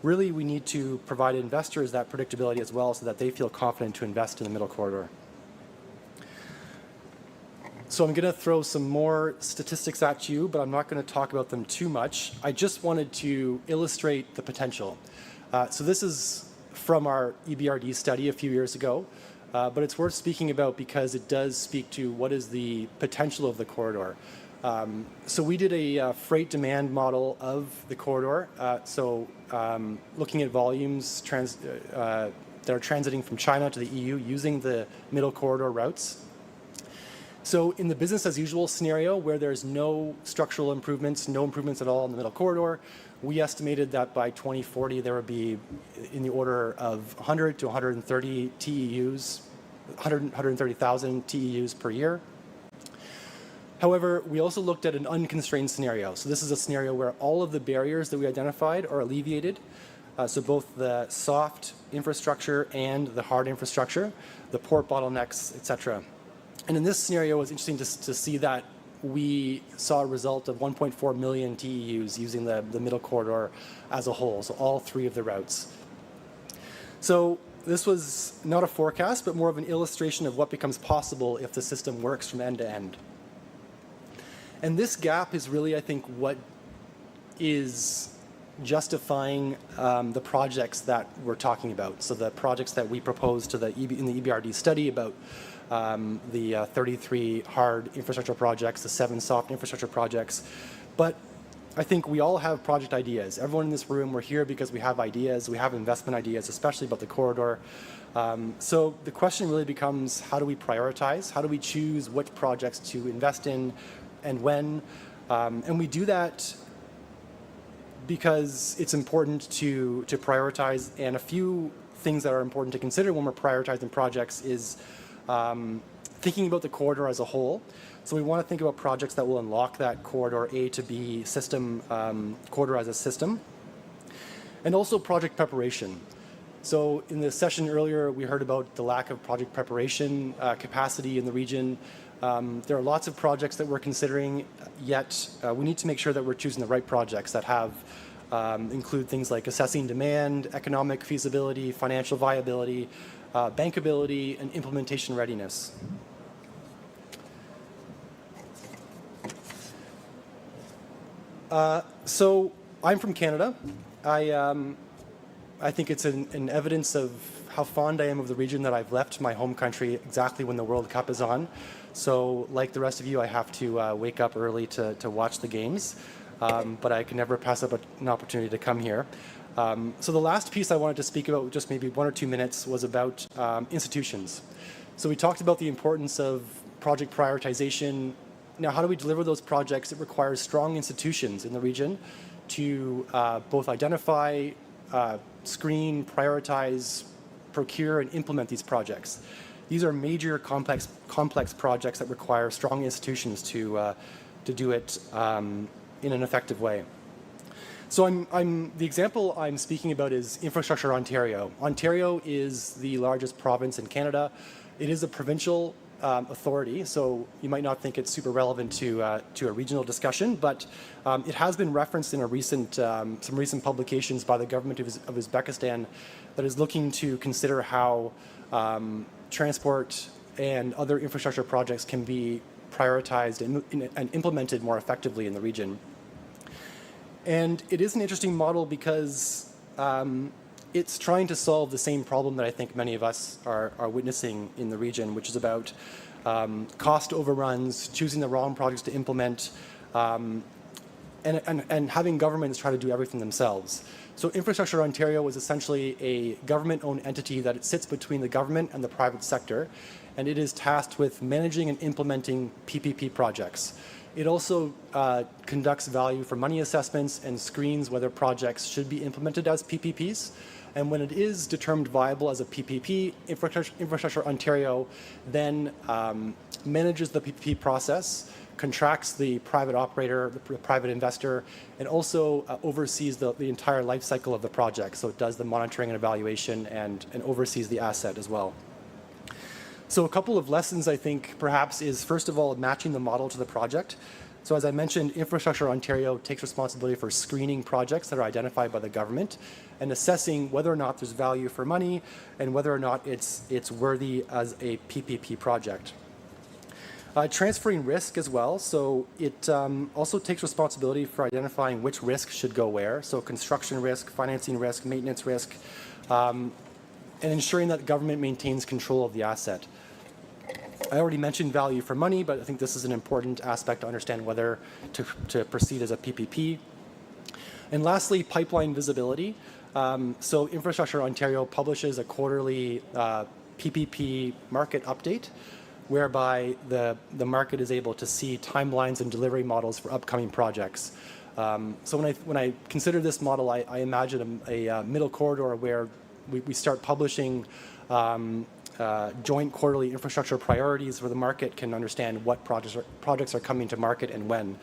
really, we need to provide investors that predictability as well so that they feel confident to invest in the Middle Corridor. So I'm going to throw some more statistics at you, but I'm not going to talk about them too much. I just wanted to illustrate the potential. So this is from our EBRD study a few years ago, but it's worth speaking about because it does speak to what is the potential of the corridor. So we did a freight demand model of the corridor. Looking at volumes that are transiting from China to the EU using the Middle Corridor routes. So in the business as usual scenario where there's no structural improvements, no improvements at all in the Middle Corridor, we estimated that by 2040 there would be in the order of 100 to 130 TEUs, 130,000 TEUs per year. However, we also looked at an unconstrained scenario. So this is a scenario where all of the barriers that we identified are alleviated. so both the soft infrastructure and the hard infrastructure, the port bottlenecks, etc. And in this scenario, it was interesting to see that we saw a result of 1.4 million TEUs using the middle corridor as a whole, so all three of the routes. So this was not a forecast, but more of an illustration of what becomes possible if the system works from end to end. And this gap is really, I think, what is justifying the projects that we're talking about. So the projects that we proposed in the EBRD study about the 33 hard infrastructure projects, the 7 soft infrastructure projects. But I think we all have project ideas. Everyone in this room, we're here because we have ideas. We have investment ideas, especially about the corridor. So the question really becomes, how do we prioritize? How do we choose which projects to invest in and when? And we do that because it's important to prioritize. And a few things that are important to consider when we're prioritizing projects is thinking about the corridor as a whole. So we want to think about projects that will unlock that corridor A to B system, corridor as a system. And also project preparation. So in the session earlier, we heard about the lack of project preparation capacity in the region. There are lots of projects that we're considering, yet we need to make sure that we're choosing the right projects that have include things like assessing demand, economic feasibility, financial viability, bankability, and implementation readiness. So I'm from Canada. I think it's an evidence of how fond I am of the region that I've left my home country exactly when the World Cup is on. So like the rest of you, I have to wake up early to watch the games, but I can never pass up an opportunity to come here. So the last piece I wanted to speak about, just maybe 1 or 2 minutes, was about institutions. So we talked about the importance of project prioritization. Now, how do we deliver those projects? It requires strong institutions in the region to both identify, screen, prioritize, procure, and implement these projects. These are major, complex projects that require strong institutions to do it in an effective way. So the example I'm speaking about is Infrastructure Ontario. Ontario is the largest province in Canada. It is a provincial authority, so you might not think it's super relevant to a regional discussion, but it has been referenced in some recent publications by the government of Uzbekistan that is looking to consider how transport and other infrastructure projects can be prioritized and implemented more effectively in the region. And it is an interesting model because it's trying to solve the same problem that I think many of us are witnessing in the region, which is about cost overruns, choosing the wrong projects to implement, and having governments try to do everything themselves. So Infrastructure Ontario is essentially a government-owned entity that it sits between the government and the private sector, and it is tasked with managing and implementing PPP projects. It also conducts value for money assessments and screens whether projects should be implemented as PPPs. And when it is determined viable as a PPP, Infrastructure Ontario then manages the PPP process, contracts the private operator, the private investor, and also oversees the entire life cycle of the project. So it does the monitoring and evaluation and oversees the asset as well. So a couple of lessons, I think, perhaps, is first of all, matching the model to the project. So as I mentioned, Infrastructure Ontario takes responsibility for screening projects that are identified by the government and assessing whether or not there's value for money and whether or not it's worthy as a PPP project. Transferring risk as well. So it also takes responsibility for identifying which risk should go where. So construction risk, financing risk, maintenance risk, and ensuring that the government maintains control of the asset. I already mentioned value for money, but I think this is an important aspect to understand whether to proceed as a PPP. And lastly, pipeline visibility. So Infrastructure Ontario publishes a quarterly PPP market update, whereby the market is able to see timelines and delivery models for upcoming projects. So when I consider this model, I imagine a middle corridor where we start publishing joint quarterly infrastructure priorities where the market can understand what projects are coming to market and when,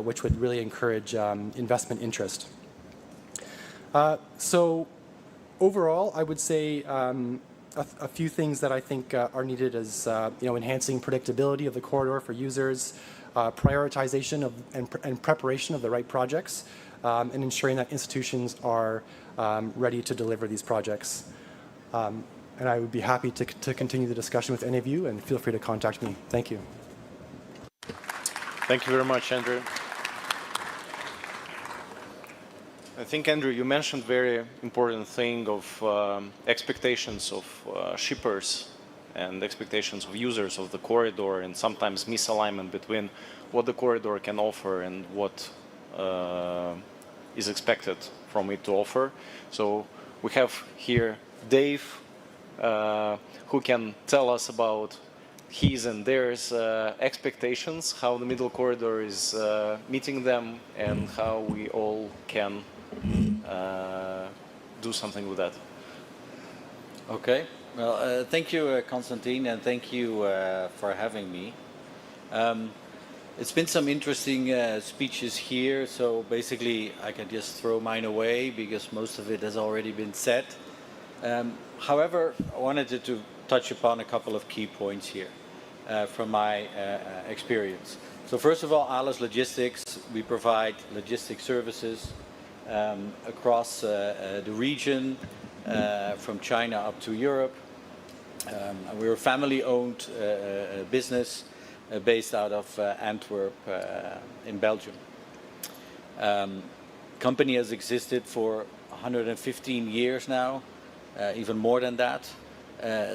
which would really encourage investment interest. So overall, I would say a few things that I think are needed is enhancing predictability of the corridor for users, prioritization of and preparation of the right projects, and ensuring that institutions are ready to deliver these projects. And I would be happy to continue the discussion with any of you, and feel free to contact me. Thank you. Thank you very much, Andrew. I think, Andrew, you mentioned very important thing of expectations of shippers and expectations of users of the corridor, and sometimes misalignment between what the corridor can offer and what is expected from it to offer. So we have here Dave, who can tell us about his and theirs expectations, how the middle corridor is meeting them, and how we all can do something with that. Okay. Well, thank you, Constantine, and thank you for having me. It's been some interesting speeches here, so basically I can just throw mine away because most of it has already been said. However, I wanted to touch upon a couple of key points here from my experience. So first of all, ALES Logistics, we provide logistics services across the region, from China up to Europe. We're a family-owned business based out of Antwerp in Belgium. Company has existed for 115 years now, even more than that.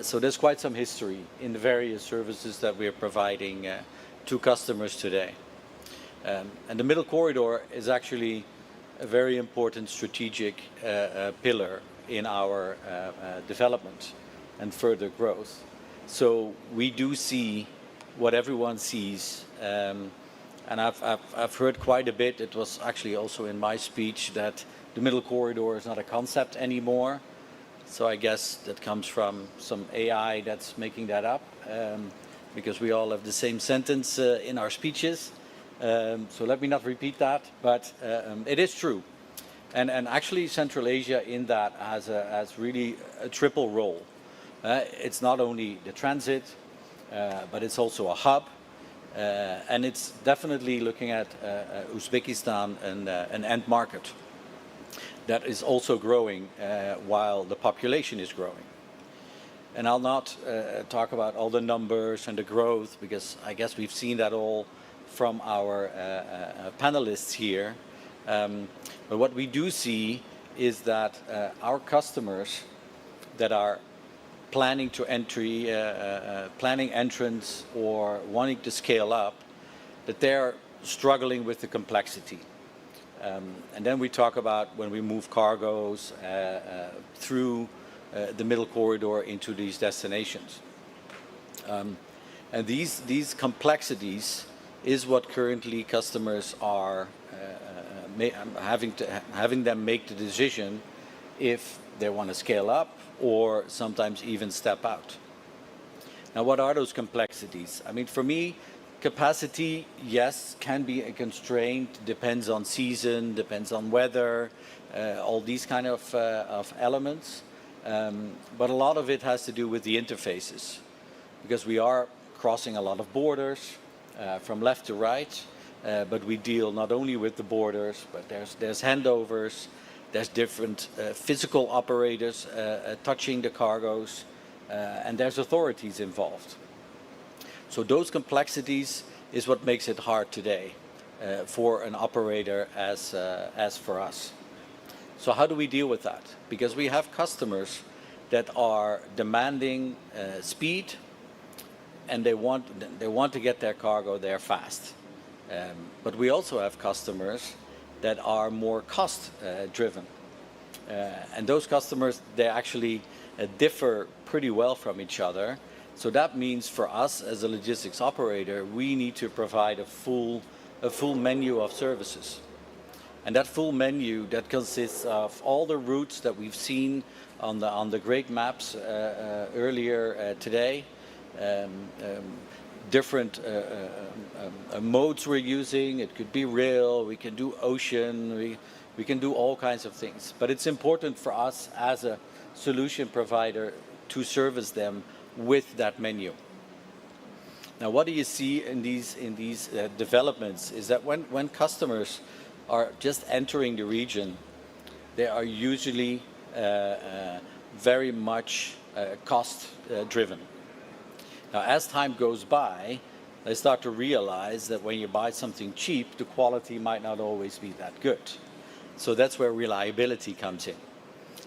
So there's quite some history in the various services that we are providing to customers today. And the middle corridor is actually a very important strategic pillar in our development and further growth. So we do see what everyone sees, and I've heard quite a bit. It was actually also in my speech that the middle corridor is not a concept anymore. So I guess that comes from some AI that's making that up, because we all have the same sentence in our speeches. So let me not repeat that, but it is true. And actually Central Asia in that has really a triple role. It's not only the transit, but it's also a hub. And it's definitely looking at Uzbekistan and an end market that is also growing while the population is growing. And I'll not talk about all the numbers and the growth, because I guess we've seen that all from our panelists here. But what we do see is that our customers that are planning to planning entrance or wanting to scale up, that they're struggling with the complexity. And then we talk about when we move cargoes through the middle corridor into these destinations. And these complexities is what currently customers are having them make the decision if they want to scale up or sometimes even step out. Now, what are those complexities? I mean, for me, capacity, yes, can be a constraint, depends on season, depends on weather, all these kind of elements. But a lot of it has to do with the interfaces, because we are crossing a lot of borders from left to right, but we deal not only with the borders, but there's handovers, there's different physical operators touching the cargoes, and there's authorities involved. So those complexities is what makes it hard today for an operator as for us. So how do we deal with that? Because we have customers that are demanding speed, and they want to get their cargo there fast. But we also have customers that are more cost driven. And those customers, they actually differ pretty well from each other. So that means for us as a logistics operator, we need to provide a full menu of services. And that full menu, that consists of all the routes that we've seen on the great maps earlier today, different modes we're using. It could be rail, we can do ocean, We can do all kinds of things, but it's important for us as a solution provider to service them with that menu. Now, what do you see in these developments is that when customers are just entering the region, they are usually very much cost driven. Now, as time goes by, they start to realize that when you buy something cheap, the quality might not always be that good. So that's where reliability comes in.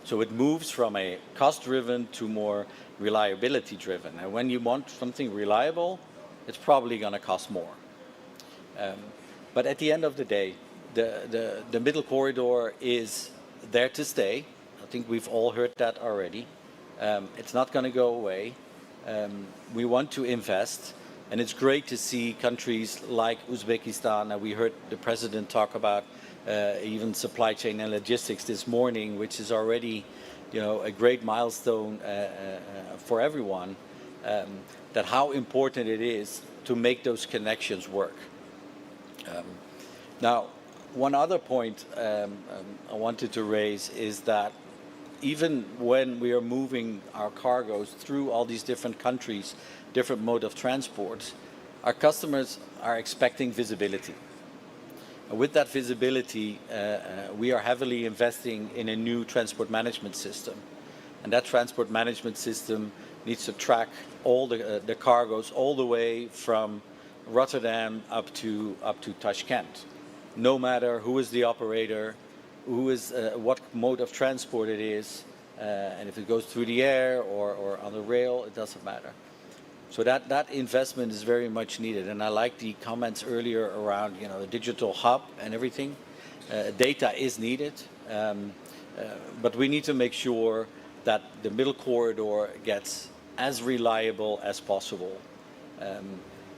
So it moves from a cost-driven to more reliability-driven. And when you want something reliable, it's probably going to cost more. But at the end of the day, the middle corridor is there to stay. I think we've all heard that already. It's not going to go away. We want to invest. And it's great to see countries like Uzbekistan, and we heard the president talk about even supply chain and logistics this morning, which is already, a great milestone for everyone. That how important it is to make those connections work. Now, one other point I wanted to raise is that even when we are moving our cargoes through all these different countries, different mode of transport, our customers are expecting visibility. And with that visibility, we are heavily investing in a new transport management system. And that transport management system needs to track all the cargoes all the way from Rotterdam up to Tashkent. No matter who is the operator, who is what mode of transport it is, and if it goes through the air or on the rail, it doesn't matter. So that investment is very much needed, and I like the comments earlier around the digital hub and everything. Data is needed, but we need to make sure that the middle corridor gets as reliable as possible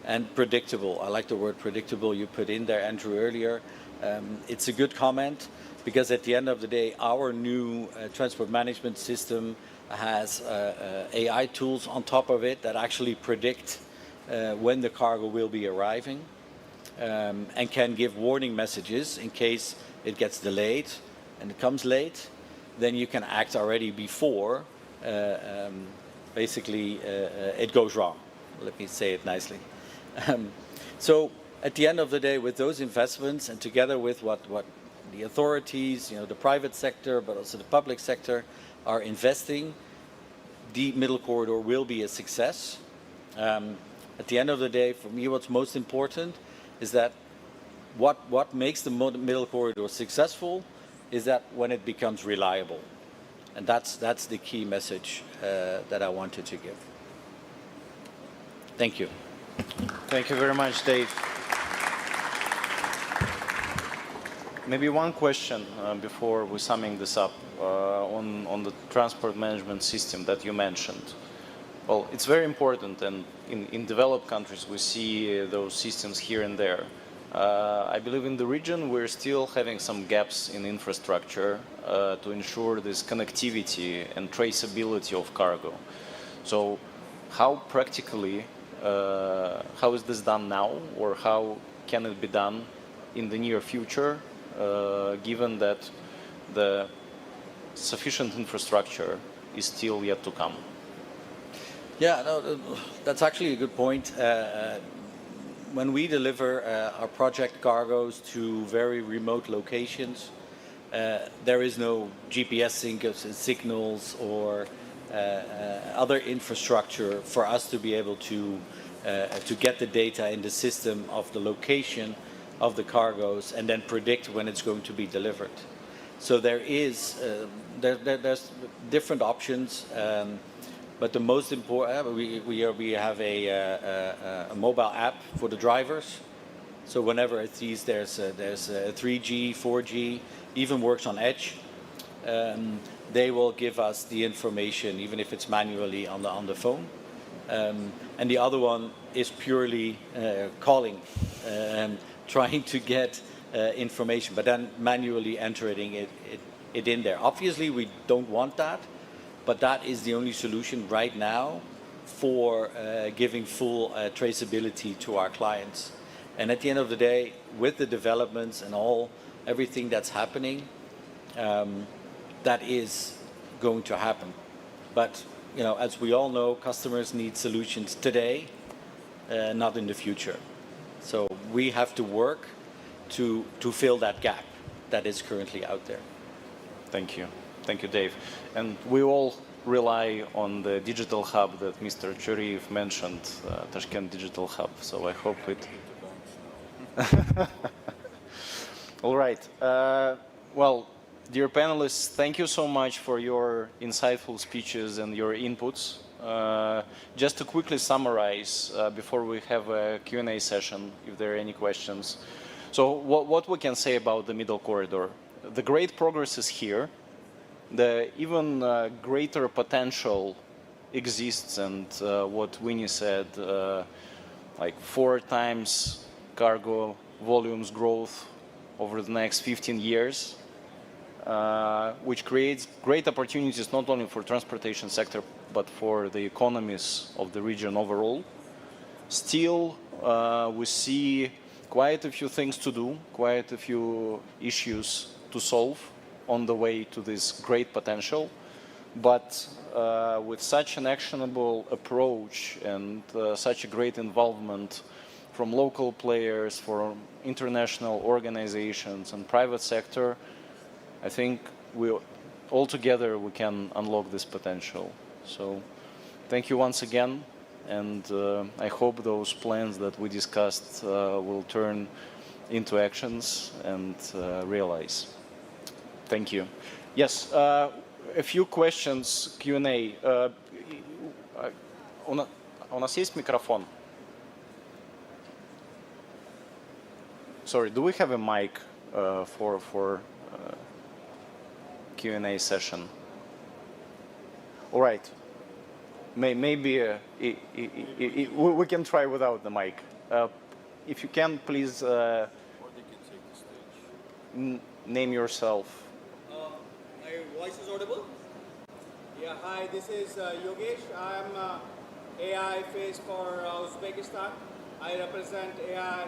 and predictable. I like the word predictable you put in there, Andrew, earlier. It's a good comment because at the end of the day, our new transport management system has AI tools on top of it that actually predict when the cargo will be arriving and can give warning messages in case it gets delayed and it comes late. Then you can act already before basically it goes wrong. Let me say it nicely. So at the end of the day, with those investments and together with what the authorities, the private sector, but also the public sector are investing, the middle corridor will be a success. At the end of the day, for me, what's most important is that what makes the middle corridor successful is that when it becomes reliable. And that's the key message that I wanted to give. Thank you. Thank you very much, Dave. Maybe one question before we're summing this up on the transport management system that you mentioned. Well, it's very important, and in developed countries we see those systems here and there. I believe in the region we're still having some gaps in infrastructure to ensure this connectivity and traceability of cargo. So how practically, how is this done now, or how can it be done in the near future, given that the sufficient infrastructure is still yet to come? Yeah, no, that's actually a good point. When we deliver our project cargoes to very remote locations, there is no GPS signals or other infrastructure for us to be able to get the data in the system of the location of the cargoes and then predict when it's going to be delivered. So there's different options, but the most important, we have a mobile app for the drivers. So whenever it sees there's a 3G, 4G, even works on edge, they will give us the information, even if it's manually on the phone. And the other one is purely calling, trying to get information, but then manually entering it in there. Obviously, we don't want that, but that is the only solution right now for giving full traceability to our clients. And at the end of the day, with the developments and everything that's happening, that is going to happen. But as we all know, customers need solutions today, not in the future. So we have to work to fill that gap that is currently out there. Thank you. Thank you, Dave. And we all rely on the digital hub that Mr. Churiev mentioned, Tashkent Digital Hub. So I hope it... All right. Well, dear panelists, thank you so much for your insightful speeches and your inputs. Just to quickly summarize before we have a Q&A session, if there are any questions. So what we can say about the middle corridor? The great progress is here. The even greater potential exists, and what Winnie said, like 4 times cargo volumes growth over the next 15 years, which creates great opportunities not only for transportation sector, but for the economies of the region overall. Still, we see quite a few things to do, quite a few issues to solve on the way to this great potential. But with such an actionable approach and such a great involvement from local players, from international organizations and private sector, I think all together we can unlock this potential. So thank you once again, and I hope those plans that we discussed will turn into actions and realize. Thank you. Yes, a few questions, Q&A. У нас есть микрофон? Sorry, do we have a mic for Q&A session? All right. Maybe we can try without the mic. If you can, please Or they can take the stage. Name yourself. My voice is audible? Yeah, hi, this is Yogesh. I'm AI face for Uzbekistan. I represent AI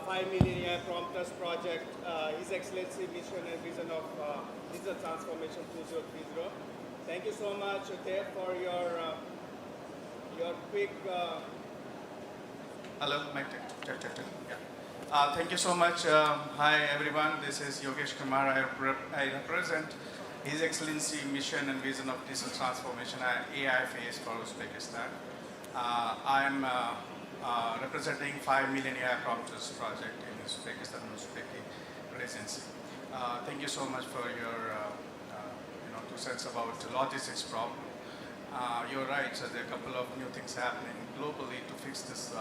5 million AI prompters project, His Excellency mission and vision of digital transformation 2030. Thank you so much, Dave, for your quick. Hello, mic check. Yeah. Thank you so much. Hi everyone. This is Yogesh Kumar. I represent His Excellency mission and vision of digital transformation AI face for Uzbekistan. I'm representing 5 million AI prompters project in Uzbekistan, Uzbeki Presidency. Thank you so much for your 2 cents about the logistics problem. You're right, so there are a couple of new things happening globally to fix this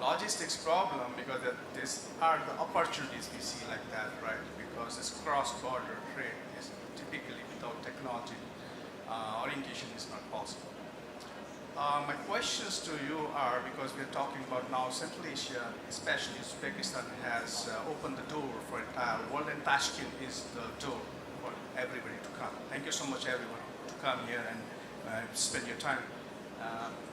logistics problem, because these are the opportunities we see like that, right? Because this cross-border trade is typically without technology orientation is not possible. My questions to you are, because we're talking about now Central Asia, especially Uzbekistan, has opened the door for entire world, and Tashkent is the door for everybody to come. Thank you so much, everyone, to come here and spend your time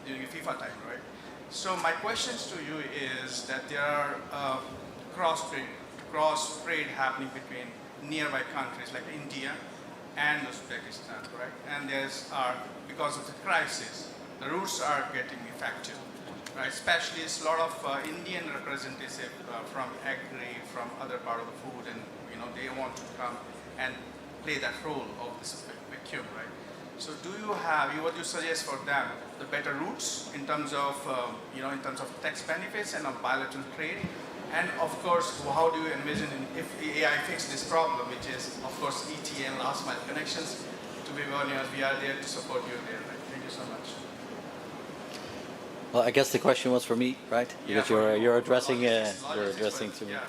during FIFA time, right? So my questions to you is that there are cross trade happening between nearby countries like India and Uzbekistan, right? And because of the crisis, the routes are getting affected, right? Especially it's a lot of Indian representatives from agri, from other part of the food, and they want to come and play that role of this vacuum, right? So what do you suggest for them? The better routes in terms of, in terms of tax benefits and of bilateral trade? And of course, how do you envision if AI fix this problem, which is, of course, ETA and last mile connections, to be honest, we are there to support you there, right? Thank you so much. Well, I guess the question was for me, right? Because you're addressing to me. Yeah,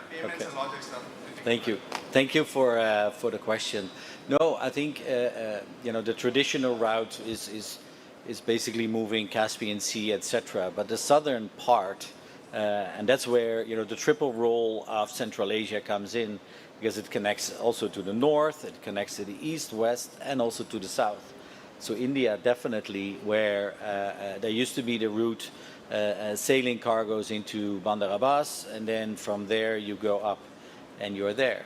payments Okay. and logic stuff. Thank you. Thank you for the question. No, I think the traditional route is basically moving Caspian Sea, etc. But the southern part, and that's where the triple role of Central Asia comes in, because it connects also to the north, it connects to the east, west, and also to the south. So India definitely, where there used to be the route sailing cargoes into Bandar Abbas, and then from there you go up and you're there,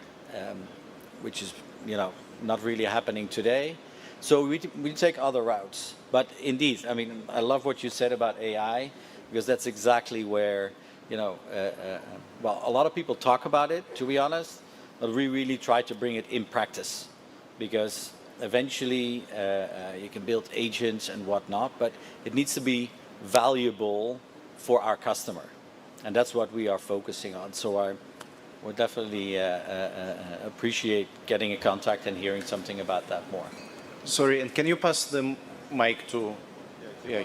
which is not really happening today. So we take other routes. But indeed, I mean, I love what you said about AI, because that's exactly where, well, a lot of people talk about it, to be honest, but we really try to bring it in practice, because eventually you can build agents and whatnot, but it needs to be valuable for our customer. And that's what we are focusing on. So I would definitely appreciate getting in contact and hearing something about that more. Sorry, and can you pass the mic to... Yeah.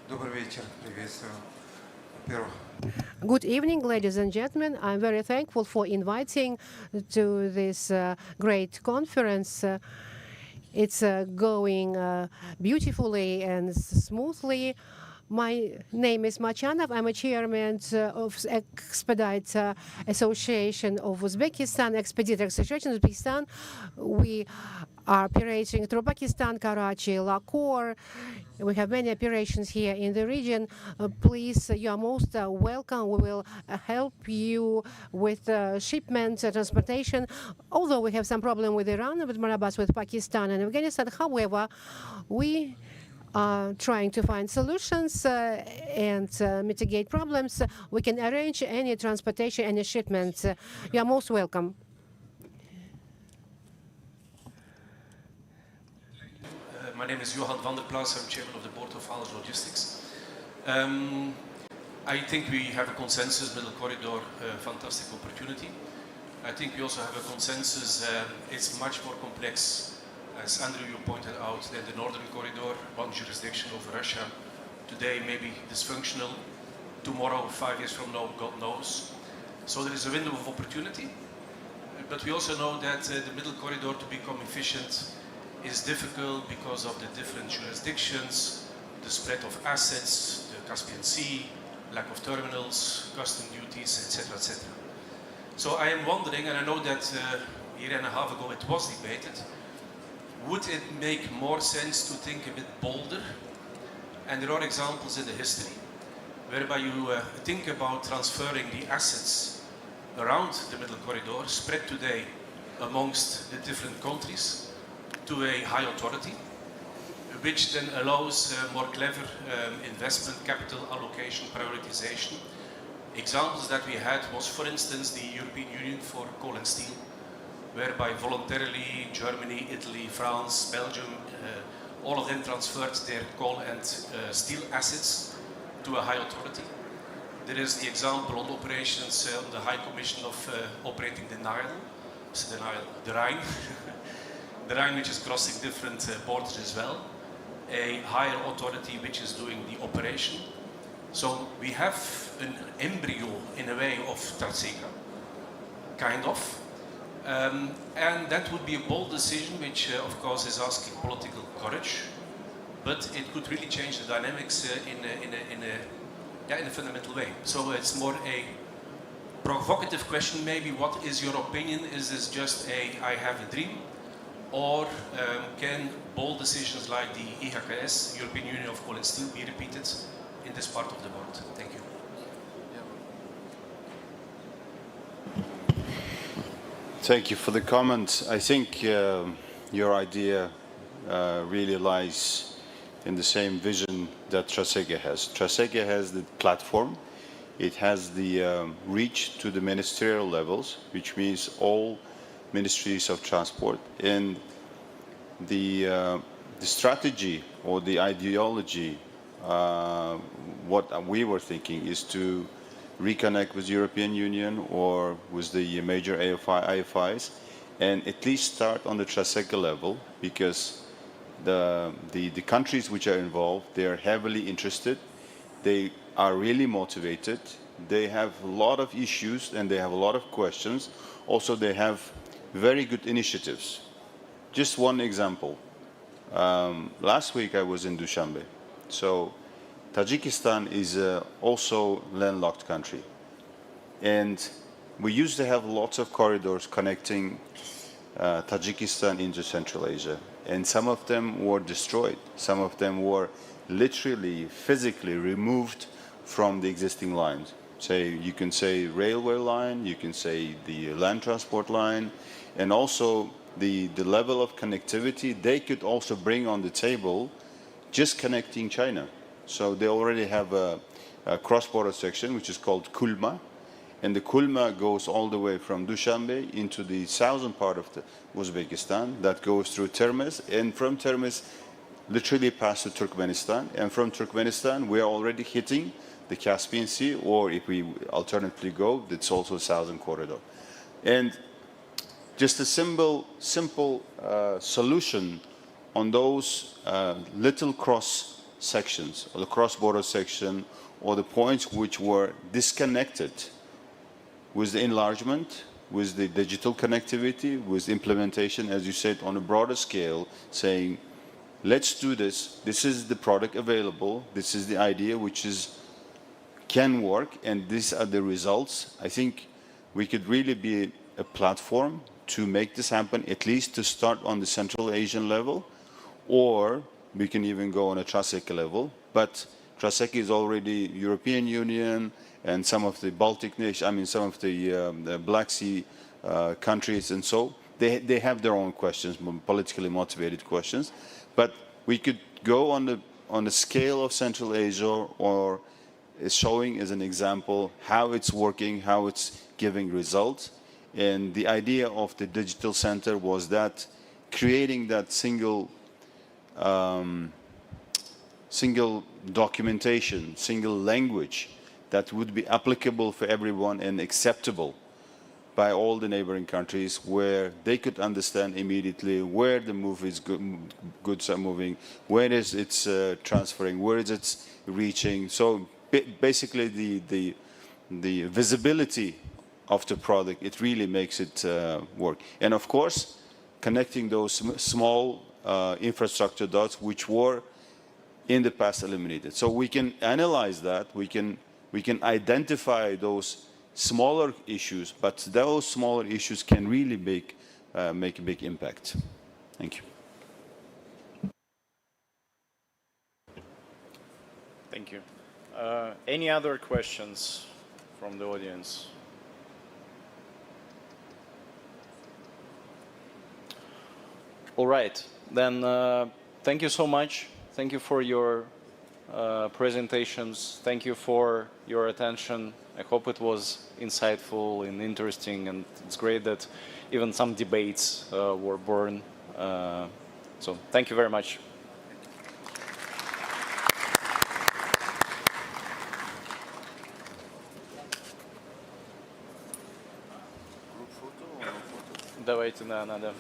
Добрый вечер, приветствую. Во-первых, Good evening, ladies and gentlemen. I'm very thankful for inviting to this great conference. It's going beautifully and smoothly. My name is Machanov. I'm a chairman of Expedite Association of Uzbekistan, Expediter Association of Uzbekistan. We are operating through Pakistan, Karachi, Lahore. We have many operations here in the region. Please, you are most welcome. We will help you with shipments, transportation. Although we have some problem with Iran, with Marabas, with Pakistan and Afghanistan, however, we are trying to find solutions and mitigate problems. We can arrange any transportation, any shipments. You are most welcome. My name is Johan van der Plaats. I'm chairman of the board of Alles Logistics. I think we have a consensus, middle corridor, fantastic opportunity. I think we also have a consensus, it's much more complex, as Andrew, you pointed out, than the northern corridor, one jurisdiction over Russia. Today maybe dysfunctional, tomorrow, 5 years from now, God knows. So there is a window of opportunity. But we also know that the middle corridor, to become efficient, is difficult because of the different jurisdictions, the spread of assets, the Caspian Sea, lack of terminals, custom duties, etc., etc. So I am wondering, and I know that a year and a half ago it was debated, would it make more sense to think a bit bolder? And there are examples in the history whereby you think about transferring the assets around the middle corridor, spread today amongst the different countries, to a high authority, which then allows more clever investment, capital allocation, prioritization. Examples that we had was, for instance, the European Union for coal and steel, whereby voluntarily Germany, Italy, France, Belgium, all of them transferred their coal and steel assets to a high authority. There is the example on operations on the High Commission of operating the Nile, the Rhine, the Rhine which is crossing different borders as well, a higher authority which is doing the operation. So we have an embryo in a way of Tarseka, kind of. And that would be a bold decision, which of course is asking political courage, but it could really change the dynamics in a fundamental way. So it's more a provocative question, maybe. What is your opinion? Is this just I have a dream? Or can bold decisions like the CAEx, European Union of Coal and Steel, be repeated in this part of the world? Thank you. Thank you for the comment. I think your idea really lies in the same vision that Trasega has. Trasega has the platform. It has the reach to the ministerial levels, which means all ministries of transport. And the strategy or the ideology, what we were thinking is to reconnect with the European Union or with the major IFIs, and at least start on the Trasega level, because the countries which are involved, they are heavily interested, they are really motivated, they have a lot of issues and they have a lot of questions. Also, they have very good initiatives. Just one example. Last week I was in Dushanbe. So Tajikistan is also landlocked country. And we used to have lots of corridors connecting Tajikistan into Central Asia. And some of them were destroyed. Some of them were literally, physically removed from the existing lines. You can say railway line, you can say the land transport line, and also the level of connectivity they could also bring on the table just connecting China. So they already have a cross-border section which is called Kulma, and the Kulma goes all the way from Dushanbe into the southern part of the Uzbekistan that goes through Termez, and from Termez literally past to Turkmenistan, and from Turkmenistan we are already hitting the Caspian Sea, or if we alternatively go, it's also a southern corridor. And just a simple solution on those little cross sections, or the cross-border section, or the points which were disconnected with the enlargement, with the digital connectivity, with implementation, as you said, on a broader scale, saying, let's do this. This is the product available. This is the idea which can work, and these are the results. I think we could really be a platform to make this happen, at least to start on the Central Asian level, or we can even go on a TRASEC level. But TRASEC is already European Union, and some of the Baltic nations, I mean some of the Black Sea countries, and so they have their own questions, politically motivated questions. But we could go on the scale of Central Asia, or showing as an example how it's working, how it's giving results. And the idea of the digital center was that creating that single documentation, single language that would be applicable for everyone and acceptable by all the neighboring countries, where they could understand immediately where the goods are moving, where is it's transferring, where is it reaching. So basically the visibility of the product, it really makes it work. And of course, connecting those small infrastructure dots which were in the past eliminated. So we can analyze that, we can identify those smaller issues, but those smaller issues can really make a big impact. Thank you. Thank you. Any other questions from the audience? All right, then thank you so much. Thank you for your presentations. Thank you for your attention. I hope it was insightful and interesting, and it's great that even some debates were born. So thank you very much. Давайте, да, надо.